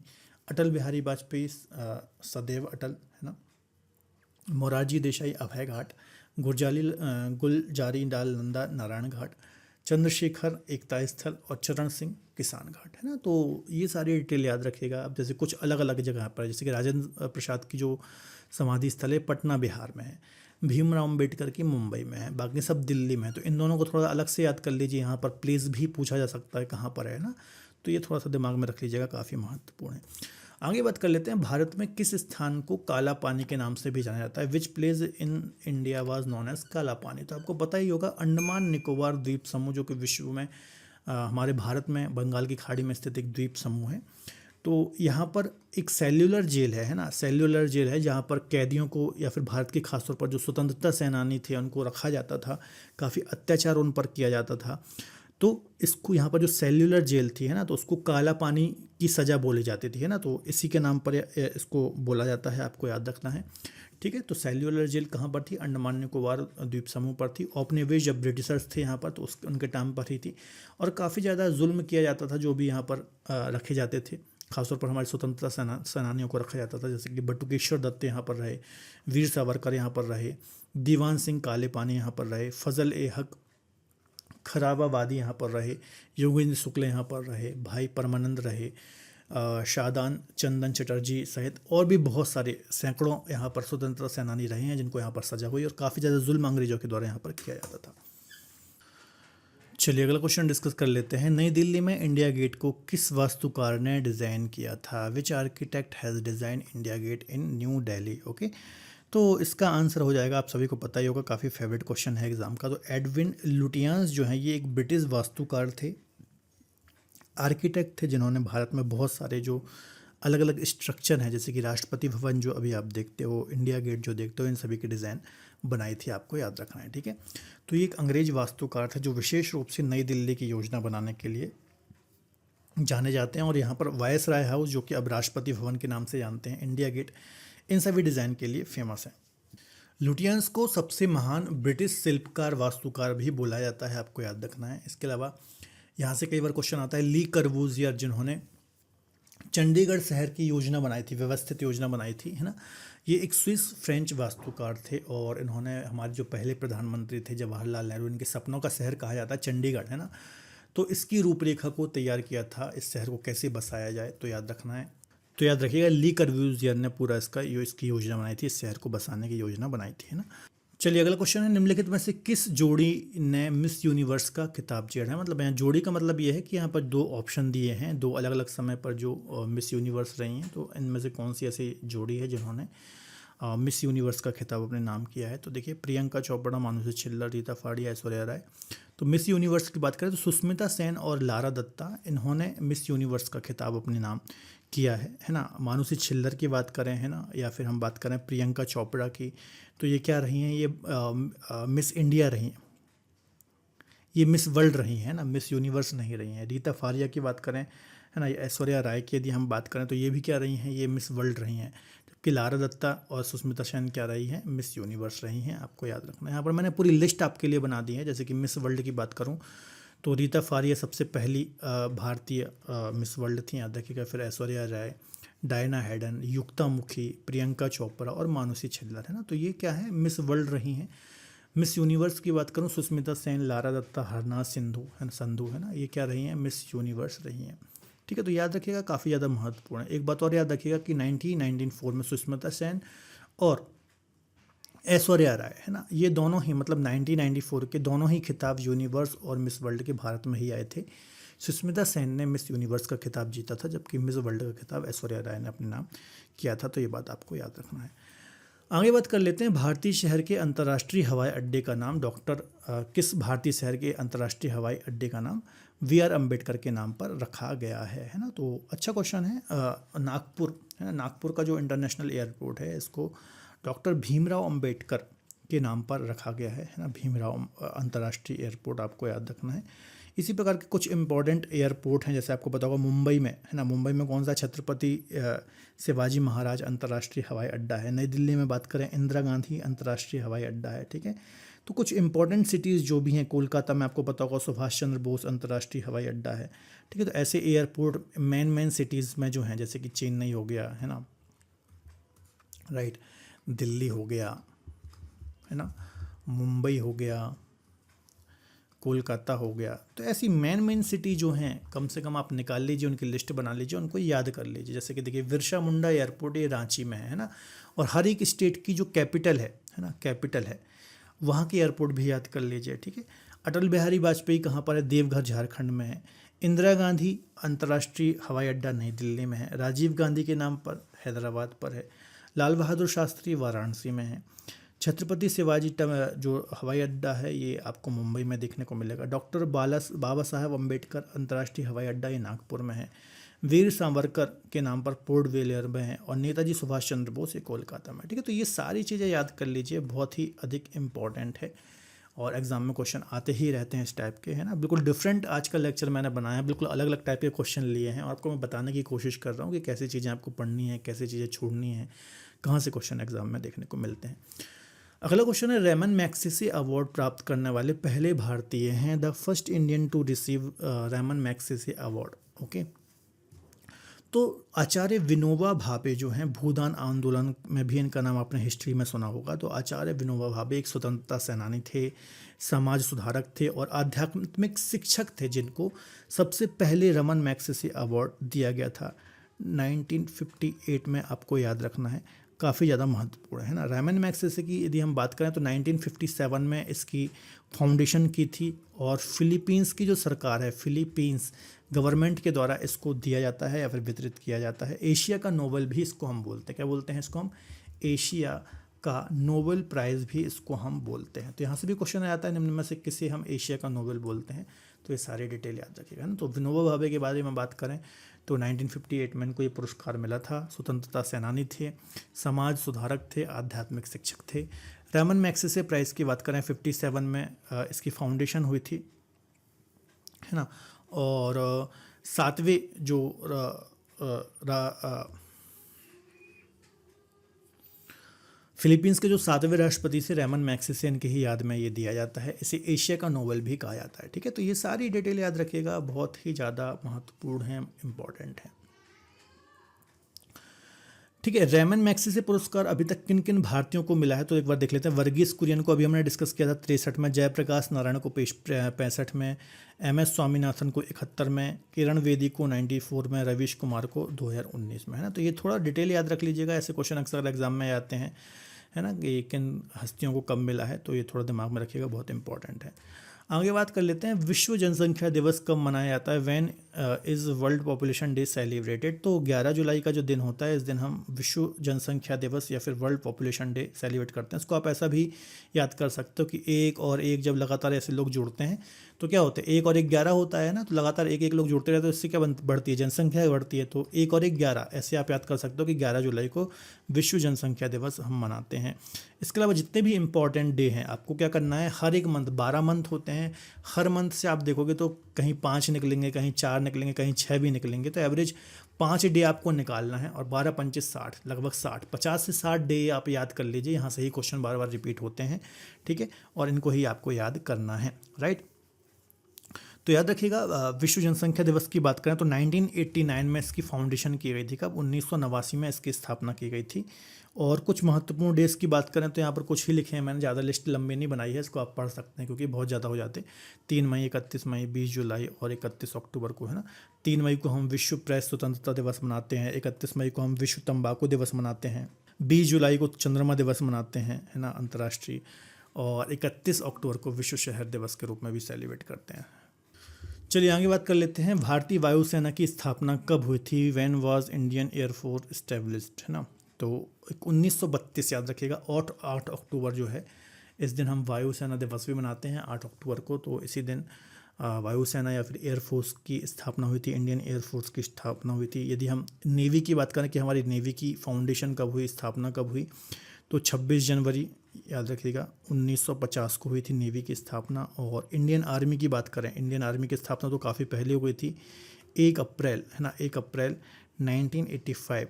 अटल बिहारी वाजपेयी सदैव अटल, है ना, मोरारजी देसाई अभय घाट, गुलजारी लाल नंदा नारायण घाट, चंद्रशेखर एकता स्थल, और चरण सिंह किसान घाट, है ना। तो ये सारी डिटेल याद रखिएगा। अब जैसे कुछ अलग अलग जगह पर, जैसे कि राजेंद्र प्रसाद की जो समाधि स्थल है पटना बिहार में है, भीमराव अंबेडकर की मुंबई में है, बाकी सब दिल्ली में है। तो इन दोनों को थोड़ा अलग से याद कर लीजिए। यहाँ पर प्लेस भी पूछा जा सकता है कहाँ पर है ना, तो ये थोड़ा सा दिमाग में रख लीजिएगा, काफ़ी महत्वपूर्ण है। आगे बात कर लेते हैं, भारत में किस स्थान को काला पानी के नाम से भी जाना जाता है। Which place in India was known as Kala Pani. तो आपको पता ही होगा, अंडमान निकोबार द्वीप समूह, जो कि विश्व में हमारे भारत में बंगाल की खाड़ी में स्थित एक द्वीप समूह है। तो यहाँ पर एक सेल्युलर जेल है ना, सेल्युलर जेल है जहाँ पर कैदियों को, या फिर भारत के खासतौर पर जो स्वतंत्रता सेनानी थे उनको रखा जाता था, काफ़ी अत्याचार उन पर किया जाता था। तो इसको यहाँ पर जो सेल्युलर जेल थी, है ना, तो उसको काला पानी की सज़ा बोली जाती थी, है ना। तो इसी के नाम पर इसको बोला जाता है, आपको याद रखना है। ठीक है, तो सेल्युलर जेल कहाँ पर थी, अंडमान निकोबार द्वीप समूह पर थी। औपनिवेश जब ब्रिटिशर्स थे यहाँ पर, तो उनके टाइम पर ही थी। और काफ़ी ज़्यादा जुल्म किया जाता था जो भी यहाँ पर रखे जाते थे, खासतौर पर हमारे स्वतंत्रता सेनानियों को रखा जाता था। जैसे कि बटुकेश्वर दत्त यहाँ पर रहे, वीर सावरकर यहाँ पर रहे, दीवान सिंह काले पानी यहाँ पर रहे, फजल ए हक खराबावादी यहाँ पर रहे, योगेंद्र शुक्ल यहाँ पर रहे, भाई परमानंद रहे, शादान चंदन चटर्जी सहित और भी बहुत सारे सैकड़ों यहाँ पर स्वतंत्रता सेनानी रहे हैं जिनको यहाँ पर सजा हुई, और काफ़ी ज़्यादा जुल्म अंग्रेजों के द्वारा यहाँ पर किया जाता था। चलिए अगला क्वेश्चन डिस्कस कर लेते हैं। नई दिल्ली में इंडिया गेट को किस वास्तुकार ने डिज़ाइन किया था। Which architect has design India gate in new Delhi. Okay, तो इसका आंसर हो जाएगा, आप सभी को पता ही होगा, काफ़ी फेवरेट क्वेश्चन है एग्जाम का। तो एडविन लुटियंस जो है ये एक ब्रिटिश वास्तुकार थे, आर्किटेक्ट थे, जिन्होंने भारत में बहुत सारे जो अलग अलग स्ट्रक्चर हैं, जैसे कि राष्ट्रपति भवन जो अभी आप देखते हो, इंडिया गेट जो देखते हो, इन सभी की डिज़ाइन बनाई थी, आपको याद रखना है। ठीक है, तो ये एक अंग्रेज वास्तुकार था जो विशेष रूप से नई दिल्ली की योजना बनाने के लिए जाने जाते हैं। और यहाँ पर वायसराय हाउस, जो कि अब राष्ट्रपति भवन के नाम से जानते हैं, इंडिया गेट, इन सभी डिज़ाइन के लिए फेमस है। लुटियंस को सबसे महान ब्रिटिश शिल्पकार वास्तुकार भी बोला जाता है, आपको याद रखना है। इसके अलावा यहाँ से कई बार क्वेश्चन आता है, ली कर्बूजियर जिन्होंने चंडीगढ़ शहर की योजना बनाई थी, व्यवस्थित योजना बनाई थी, है ना, ये एक स्विस फ्रेंच वास्तुकार थे। और इन्होंने हमारे जो पहले प्रधानमंत्री थे जवाहरलाल नेहरू, इनके सपनों का शहर कहा जाता है चंडीगढ़, है ना। तो इसकी रूपरेखा को तैयार किया था, इस शहर को कैसे बसाया जाए, तो याद रखना है। तो याद रखिएगा, ली कर्बूजियर ने पूरा इसकी योजना बनाई थी, इस शहर को बसाने की योजना बनाई थी, है ना। चलिए अगला क्वेश्चन है, निम्नलिखित में से किस जोड़ी ने मिस यूनिवर्स का खिताब जीता है। मतलब यहाँ जोड़ी का मतलब ये है कि यहाँ पर दो ऑप्शन दिए हैं, दो अलग अलग समय पर जो मिस यूनिवर्स रही हैं, तो इनमें से कौन सी ऐसी जोड़ी है जिन्होंने मिस यूनिवर्स का खिताब अपने नाम किया है। तो देखिए, प्रियंका चोपड़ा, मानुषी छिल्लर, रीता फाड़ी, ऐश्वर्या राय। तो मिस यूनिवर्स की बात करें तो सुष्मिता सेन और लारा दत्ता, इन्होंने मिस यूनिवर्स का खिताब अपने नाम किया है ना। मानुषी छिल्लर की बात करें, है ना, या फिर हम बात करें प्रियंका चोपड़ा की, तो ये क्या रही हैं, ये मिस इंडिया रही हैं, ये मिस वर्ल्ड रही हैं ना, मिस यूनिवर्स नहीं रही हैं। रीता फारिया की बात करें, है ना, ऐश्वर्या राय की यदि हम बात करें तो ये भी क्या रही हैं, ये मिस वर्ल्ड रही हैं। जबकि लारा दत्ता और सुष्मिता सेन क्या रही हैं, मिस यूनिवर्स रही हैं। आपको याद रखना है। यहाँ पर मैंने पूरी लिस्ट आपके लिए बना दी है। जैसे कि मिस वर्ल्ड की बात करूँ तो रीता फारिया सबसे पहली भारतीय मिस वर्ल्ड थी, याद रखिएगा। फिर ऐश्वर्या राय, डायना हैडन, युक्ता मुखी, प्रियंका चोपड़ा और मानुषी छिल्लर, है ना। तो ये क्या है, मिस वर्ल्ड रही हैं। मिस यूनिवर्स की बात करूँ, सुष्मिता सेन, लारा दत्ता, हरनाथ सिंधु, है ना, संधू, है ना, ये क्या रही हैं, मिस यूनिवर्स रही हैं। ठीक है, तो याद रखिएगा, काफ़ी ज़्यादा महत्वपूर्ण है। एक बात और याद रखिएगा कि 1994 में सुष्मिता सेन और ऐश्वर्या राय, है ना, ये दोनों ही, मतलब 1994 के दोनों ही खिताब यूनिवर्स और मिस वर्ल्ड के भारत में ही आए थे। सुष्मिता सेन ने मिस यूनिवर्स का खिताब जीता था, जबकि मिस वर्ल्ड का खिताब ऐश्वर्या राय ने अपने नाम किया था। तो ये बात आपको याद रखना है। आगे बात कर लेते हैं भारतीय शहर के अंतर्राष्ट्रीय हवाई अड्डे का नाम किस भारतीय शहर के अंतर्राष्ट्रीय हवाई अड्डे का नाम वी आर अम्बेडकर के नाम पर रखा गया है ना। तो अच्छा क्वेश्चन है। नागपुर, है ना, नागपुर का जो इंटरनेशनल एयरपोर्ट है, इसको डॉक्टर भीमराव अम्बेडकर के नाम पर रखा गया है ना। भीमराव अंतर्राष्ट्रीय एयरपोर्ट आपको याद रखना है। इसी प्रकार के कुछ इंपॉर्टेंट एयरपोर्ट हैं, जैसे आपको पता होगा मुंबई में, है ना, मुंबई में कौन सा, छत्रपति शिवाजी महाराज अंतर्राष्ट्रीय हवाई अड्डा है। नई दिल्ली में बात करें, इंदिरा गांधी अंतर्राष्ट्रीय हवाई अड्डा है। ठीक है, तो कुछ इंपॉर्टेंट सिटीज़ जो भी हैं, कोलकाता में आपको पता होगा सुभाष चंद्र बोस अंतर्राष्ट्रीय हवाई अड्डा है। ठीक है, तो ऐसे एयरपोर्ट मेन सिटीज़ में जो हैं, जैसे कि चेन्नई हो गया, है ना, राइट, दिल्ली हो गया, है ना, मुंबई हो गया, कोलकाता हो गया। तो ऐसी मेन सिटी जो हैं, कम से कम आप निकाल लीजिए, उनकी लिस्ट बना लीजिए, उनको याद कर लीजिए। जैसे कि देखिए, बिरसा मुंडा एयरपोर्ट ये रांची में है ना। और हर एक स्टेट की जो कैपिटल है ना, कैपिटल है, वहाँ की एयरपोर्ट भी याद कर लीजिए। ठीक है, अटल बिहारी वाजपेयी कहाँ पर है, देवघर झारखंड में है। इंदिरा गांधी अंतर्राष्ट्रीय हवाई अड्डा नई दिल्ली में है। राजीव गांधी के नाम पर हैदराबाद पर है। लाल बहादुर शास्त्री वाराणसी में है। छत्रपति शिवाजी जो हवाई अड्डा है, ये आपको मुंबई में देखने को मिलेगा। डॉक्टर बाबा साहेब अम्बेडकर अंतर्राष्ट्रीय हवाई अड्डा ये नागपुर में है। वीर सावरकर के नाम पर पोर्ट ब्लेयर में है। और नेताजी सुभाष चंद्र बोस ये कोलकाता में। ठीक है, तो ये सारी चीज़ें याद कर लीजिए, बहुत ही अधिक इम्पॉर्टेंट है और एग्जाम में क्वेश्चन आते ही रहते हैं इस टाइप के, है ना। बिल्कुल डिफरेंट आज का लेक्चर मैंने बनाया है, बिल्कुल अलग अलग टाइप के क्वेश्चन लिए हैं और आपको मैं बताने की कोशिश कर रहा हूँ कि कैसी चीज़ें आपको पढ़नी है, कैसी चीज़ें छोड़नी है, कहाँ से क्वेश्चन एग्जाम में देखने को मिलते हैं। अगला क्वेश्चन है, रेमन मैग्सेसे अवार्ड प्राप्त करने वाले पहले भारतीय हैं। The first Indian to receive Ramon Magsaysay award. Okay, तो आचार्य विनोबा भावे जो हैं, भूदान आंदोलन में भी इनका नाम आपने हिस्ट्री में सुना होगा। तो आचार्य विनोबा भावे एक स्वतंत्रता सेनानी थे, समाज सुधारक थे और आध्यात्मिक शिक्षक थे, जिनको सबसे पहले रमन मैग्सेसे अवार्ड दिया गया था 1958 में। आपको याद रखना है, काफ़ी ज़्यादा महत्वपूर्ण है ना। रेमन मैग्सेसे की यदि हम बात करें तो 1957 में इसकी फाउंडेशन की थी और फिलीपींस की जो सरकार है, फिलीपींस गवर्नमेंट के द्वारा इसको दिया जाता है या फिर वितरित किया जाता है। एशिया का नोबेल भी इसको हम बोलते हैं। क्या बोलते हैं इसको हम? एशिया का नोबेल प्राइज़ भी इसको हम बोलते हैं। तो यहाँ से भी क्वेश्चन आ जाता है, निम्न में से किसे हम एशिया का नोबेल बोलते हैं। तो ये सारी डिटेल याद रखिएगा ना। तो विनोबा भावे के बारे में बात करें तो 1958 में इनको ये पुरस्कार मिला था। स्वतंत्रता सेनानी थे, समाज सुधारक थे, आध्यात्मिक शिक्षक थे। रेमन मैग्सेसे प्राइज़ की बात करें 57 में इसकी फाउंडेशन हुई थी, है ना। और सातवें जो फिलीपींस के जो 7वें राष्ट्रपति से रेमन मैग्सेसे, इनकी ही याद में ये दिया जाता है। इसे एशिया का नोबेल भी कहा जाता है। ठीक है, तो ये सारी डिटेल याद रखिएगा, बहुत ही ज़्यादा महत्वपूर्ण है, इम्पॉर्टेंट है। ठीक है, रेमन मैग्सेसे पुरस्कार अभी तक किन किन भारतीयों को मिला है तो एक बार देख लेते हैं। वर्गीस कुरियन को अभी हमने डिस्कस किया था 63 में, जयप्रकाश नारायण को 65 में, MS स्वामीनाथन को 71 में, किरण बेदी को 94 में, रवीश कुमार को 2019 में, है ना। तो ये थोड़ा डिटेल याद रख लीजिएगा, ऐसे क्वेश्चन अक्सर एग्जाम में आते हैं, है ना, कि किन हस्तियों को कब मिला है। तो ये थोड़ा दिमाग में रखिएगा, बहुत इंपॉर्टेंट है। आगे बात कर लेते हैं, विश्व जनसंख्या दिवस कब मनाया जाता है। When is world population day celebrated. तो 11 जुलाई का जो दिन होता है, इस दिन हम विश्व जनसंख्या दिवस या फिर वर्ल्ड पॉपुलेशन डे सेलिब्रेट करते हैं। इसको आप ऐसा भी याद कर सकते हो कि एक और एक जब लगातार ऐसे लोग जुड़ते हैं तो क्या होता है, एक और एक 11 होता है ना, तो लगातार एक एक लोग जुड़ते रहते हैं, तो इससे क्या बढ़ती है, जनसंख्या बढ़ती है। तो एक और एक 11, ऐसे आप याद कर सकते हो कि 11 जुलाई को विश्व जनसंख्या दिवस हम मनाते हैं। इसके अलावा जितने भी इंपॉर्टेंट डे हैं, आपको क्या करना है, हर एक मंथ, 12 मंथ होते हैं, हर मंथ से आप देखोगे तो कहीं 5 निकलेंगे, कहीं 4 निकलेंगे, कहीं 6 भी निकलेंगे। तो एवरेज 5 डे आपको निकालना है, और 12 पंचे 60, लगभग 60, 50 से 60 डे आप याद कर लीजिए। यहाँ से ही क्वेश्चन बार बार रिपीट होते हैं, ठीक है, और इनको ही आपको याद करना है, राइट। तो याद रखिएगा, विश्व जनसंख्या दिवस की बात करें तो 1989 में इसकी फाउंडेशन की गई थी। कब? 1989 में इसकी स्थापना की गई थी। और कुछ महत्वपूर्ण डेज की बात करें तो यहाँ पर कुछ ही लिखे हैं मैंने, ज़्यादा लिस्ट लंबी नहीं बनाई है, इसको आप पढ़ सकते हैं क्योंकि बहुत ज़्यादा हो जाते। 3 मई, 31 मई, 20 जुलाई और 31 अक्टूबर को, है ना। 3 मई को हम विश्व प्रेस स्वतंत्रता दिवस मनाते हैं। 31 मई को हम विश्व तंबाकू दिवस मनाते हैं। 20 जुलाई को चंद्रमा दिवस मनाते हैं, है ना, अंतर्राष्ट्रीय। और 31 अक्टूबर को विश्व शहर दिवस के रूप में भी सेलिब्रेट करते हैं। चलिए आगे बात कर लेते हैं। भारतीय वायुसेना की स्थापना कब हुई थी? When was Indian air force established, है ना। तो 1932 याद रखिएगा। 8 अक्टूबर जो है, इस दिन हम वायुसेना दिवस भी मनाते हैं 8 अक्टूबर को। तो इसी दिन वायुसेना या फिर एयरफोर्स की स्थापना हुई थी, इंडियन एयरफोर्स की स्थापना हुई थी। यदि हम नेवी की बात करें कि हमारी नेवी की फाउंडेशन कब हुई, स्थापना कब हुई, तो 26 जनवरी याद रखिएगा 1950 को हुई थी नेवी की स्थापना। और इंडियन आर्मी की बात करें, इंडियन आर्मी की स्थापना तो काफ़ी पहले हो गई थी, 1 अप्रैल, है ना, 1 अप्रैल 1985,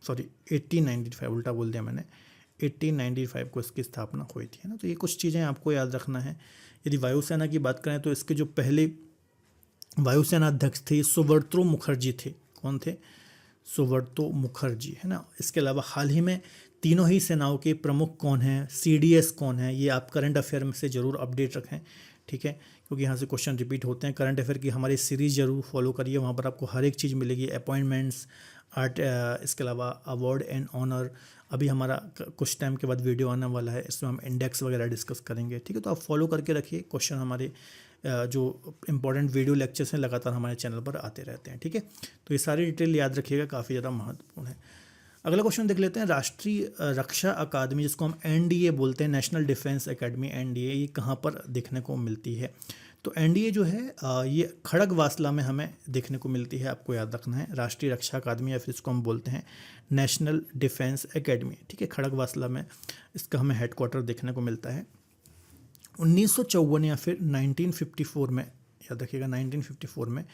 सॉरी 1895, उल्टा बोल दिया मैंने, 1895 को इसकी स्थापना हुई थी, है ना। तो ये कुछ चीज़ें आपको याद रखना है। यदि वायुसेना की बात करें तो इसके जो पहले वायुसेना अध्यक्ष थे सुब्रतो मुखर्जी थे। कौन थे? सुब्रतो मुखर्जी, है ना। इसके अलावा हाल ही में तीनों ही सेनाओं के प्रमुख कौन हैं, सीडीएस कौन है, ये आप करंट अफेयर में से ज़रूर अपडेट रखें, ठीक है, क्योंकि यहाँ से क्वेश्चन रिपीट होते हैं। करंट अफेयर की हमारी सीरीज़ जरूर फॉलो करिए, वहाँ पर आपको हर एक चीज़ मिलेगी, अपॉइंटमेंट्स, आर्ट, इसके अलावा अवार्ड एंड ऑनर। अभी हमारा कुछ टाइम के बाद वीडियो आने वाला है, इसमें हम इंडेक्स वगैरह डिस्कस करेंगे, ठीक है। तो आप फॉलो करके रखिए, क्वेश्चन हमारे जो इंपॉर्टेंट वीडियो लेक्चर्स हैं लगातार हमारे चैनल पर आते रहते हैं, ठीक है। तो ये सारी डिटेल याद रखिएगा, काफ़ी ज़्यादा महत्वपूर्ण है। अगला क्वेश्चन देख लेते हैं। राष्ट्रीय रक्षा अकादमी, जिसको हम एनडीए बोलते हैं, नेशनल डिफेंस एकेडमी, एनडीए, ये कहाँ पर देखने को मिलती है? तो एनडीए जो है ये खड़गवासला में हमें देखने को मिलती है, आपको याद रखना है। राष्ट्रीय रक्षा अकादमी या फिर इसको हम बोलते हैं नेशनल डिफेंस एकेडमी, ठीक है, खड़गवासला में इसका हमें हेडक्वार्टर देखने को मिलता है। 1954 या फिर 1954 में, याद रखिएगा 1954 में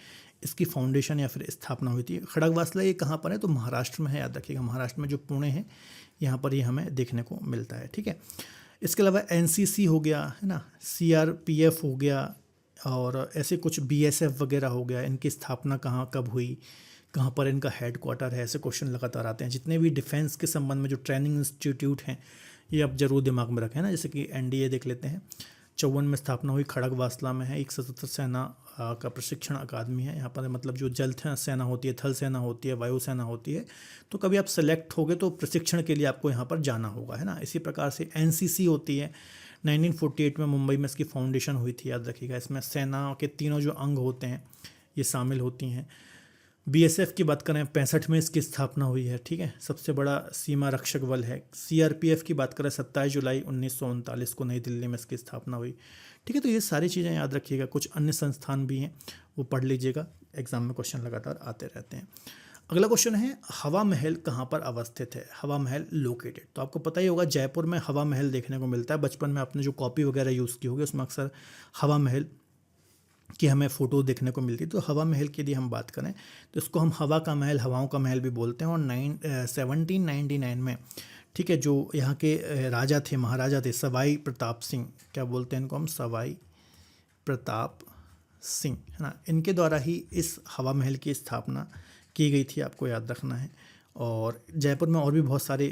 इसकी फाउंडेशन या फिर स्थापना हुई थी। खड़गवासला ये कहाँ पर है? तो महाराष्ट्र में है, याद रखिएगा, महाराष्ट्र में जो पुणे है, यहाँ पर ये हमें देखने को मिलता है, ठीक है। इसके अलावा एनसीसी हो गया, है ना, सीआरपीएफ हो गया, और ऐसे कुछ बीएसएफ वगैरह हो गया, इनकी स्थापना कहाँ कब हुई, कहाँ पर इनका हेडक्वार्टर है, ऐसे क्वेश्चन लगातार आते हैं। जितने भी डिफेंस के संबंध में जो ट्रेनिंग इंस्टीट्यूट हैं, ये आप जरूर दिमाग में रखें ना। जैसे कि एनडीए देख लेते हैं, 54 में स्थापना हुई, खड़गवासला में है। 177 सेना का प्रशिक्षण अकादमी है। यहाँ पर मतलब जो जल सेना होती है, थल सेना होती है, वायु सेना होती है, तो कभी आप सेलेक्ट होगे तो प्रशिक्षण के लिए आपको यहाँ पर जाना होगा, है ना। इसी प्रकार से एनसीसी होती है, 1948 में मुंबई में इसकी फाउंडेशन हुई थी, याद रखिएगा। इसमें सेना के तीनों जो अंग होते हैं ये शामिल होती हैं। बीएसएफ की बात करें, 65 में इसकी स्थापना हुई है, ठीक है, सबसे बड़ा सीमा रक्षक बल है। सीआरपीएफ की बात करें, 27 जुलाई 1939 को नई दिल्ली में इसकी स्थापना हुई, ठीक है। तो ये सारी चीज़ें याद रखिएगा। कुछ अन्य संस्थान भी हैं, वो पढ़ लीजिएगा, एग्जाम में क्वेश्चन लगातार आते रहते हैं। अगला क्वेश्चन है, हवा महल कहाँ पर अवस्थित है? हवा महल लोकेटेड, तो आपको पता ही होगा जयपुर में हवा महल देखने को मिलता है। बचपन में आपने जो कॉपी वगैरह यूज़ की होगी उसमें अक्सर हवा महल कि हमें फ़ोटो देखने को मिलती है। तो हवा महल की यदि हम बात करें तो इसको हम हवा का महल, हवाओं का महल भी बोलते हैं। और 1799 में, ठीक है, जो यहाँ के राजा थे, महाराजा थे, सवाई प्रताप सिंह, क्या बोलते हैं इनको हम, सवाई प्रताप सिंह, है ना, इनके द्वारा ही इस हवा महल की स्थापना की गई थी, आपको याद रखना है। और जयपुर में और भी बहुत सारे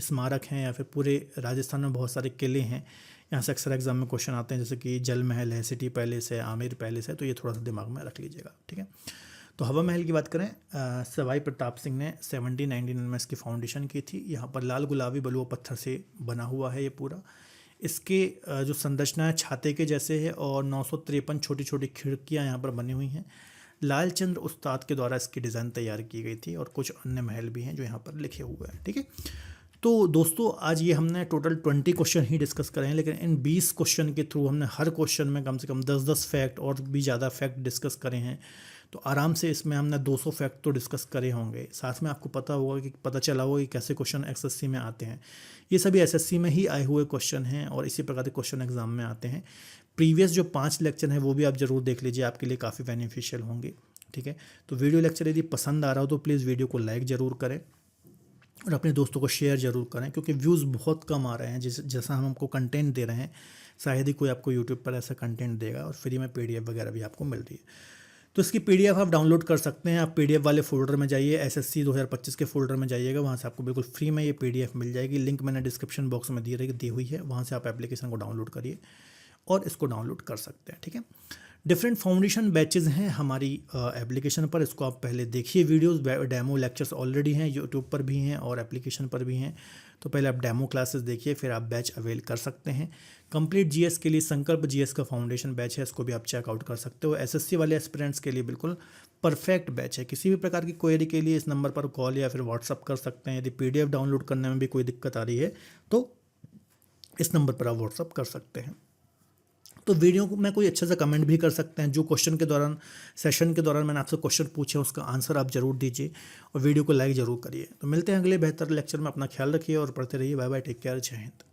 स्मारक हैं, या फिर पूरे राजस्थान में बहुत सारे किले हैं। यहाँ से अक्सर एग्जाम में क्वेश्चन आते हैं, जैसे कि जल महल है, सिटी पैलेस है, आमेर पैलेस है, तो ये थोड़ा सा दिमाग में रख लीजिएगा, ठीक है। तो हवा महल की बात करें, सवाई प्रताप सिंह ने 1799 में इसकी फाउंडेशन की थी। यहाँ पर लाल गुलाबी बलुआ पत्थर से बना हुआ है ये पूरा। इसके जो संरचना है छाते के जैसे है, और 953 छोटी छोटी खिड़कियाँ यहाँ पर बनी हुई हैं। लालचंद्र उस्ताद के द्वारा इसकी डिज़ाइन तैयार की गई थी और कुछ अन्य महल भी हैं जो यहाँ पर लिखे हुए हैं। ठीक है, तो दोस्तों आज ये हमने टोटल 20 क्वेश्चन ही डिस्कस करे हैं, लेकिन इन 20 क्वेश्चन के थ्रू हमने हर क्वेश्चन में कम से कम 10-10 फैक्ट और भी ज़्यादा फैक्ट डिस्कस करे हैं। तो आराम से इसमें हमने 200 फैक्ट तो डिस्कस करे होंगे। साथ में आपको पता चला होगा कि कैसे क्वेश्चन एसएससी में आते हैं। ये सभी एसएससी में ही आए हुए क्वेश्चन हैं और इसी प्रकार के क्वेश्चन एग्जाम में आते हैं। प्रीवियस जो 5 लेक्चर हैं वो भी आप ज़रूर देख लीजिए, आपके लिए काफ़ी बेनिफिशियल होंगे। ठीक है, तो वीडियो लेक्चर यदि पसंद आ रहा हो तो प्लीज़ वीडियो को लाइक ज़रूर करें और अपने दोस्तों को शेयर ज़रूर करें, क्योंकि व्यूज़ बहुत कम आ रहे हैं। जैसा हम आपको कंटेंट दे रहे हैं, शायद ही कोई आपको यूट्यूब पर ऐसा कंटेंट देगा, और फ्री में पीडीएफ वगैरह भी आपको मिल रही है। तो इसकी पीडीएफ आप डाउनलोड कर सकते हैं। आप पीडीएफ वाले फोल्डर में जाइए, एसएससी 2025 के फोल्डर में जाइएगा, वहाँ से आपको बिल्कुल फ्री में ये पीडीएफ मिल जाएगी। लिंक मैंने डिस्क्रिप्शन बॉक्स में दी हुई है, वहाँ से आप एप्लीकेशन को डाउनलोड करिए और इसको डाउनलोड कर सकते हैं। ठीक है, डिफरेंट फाउंडेशन बैचेज़ हैं हमारी एप्लीकेशन पर, इसको आप पहले देखिए। वीडियोस डेमो लेक्चर्स ऑलरेडी हैं, यूट्यूब पर भी हैं और एप्लीकेशन पर भी हैं। तो पहले आप डेमो क्लासेस देखिए, फिर आप बैच अवेल कर सकते हैं। कंप्लीट जीएस के लिए संकल्प जीएस का फाउंडेशन बैच है, इसको भी आप चेकआउट कर सकते हो। एसएससी वाले एस्पिरेंट्स के लिए बिल्कुल परफेक्ट बैच है। किसी भी प्रकार की क्वेरी के लिए इस नंबर पर कॉल या फिर व्हाट्सअप कर सकते हैं। यदि पीडीएफ डाउनलोड करने में भी कोई दिक्कत आ रही है तो इस नंबर पर आप व्हाट्सअप कर सकते हैं। तो वीडियो को में कोई अच्छा सा कमेंट भी कर सकते हैं। जो क्वेश्चन के दौरान सेशन के दौरान मैंने आपसे क्वेश्चन पूछे उसका आंसर आप जरूर दीजिए और वीडियो को लाइक ज़रूर करिए। तो मिलते हैं अगले बेहतर लेक्चर में। अपना ख्याल रखिए और पढ़ते रहिए। बाय बाय, टेक केयर, जय हिंद।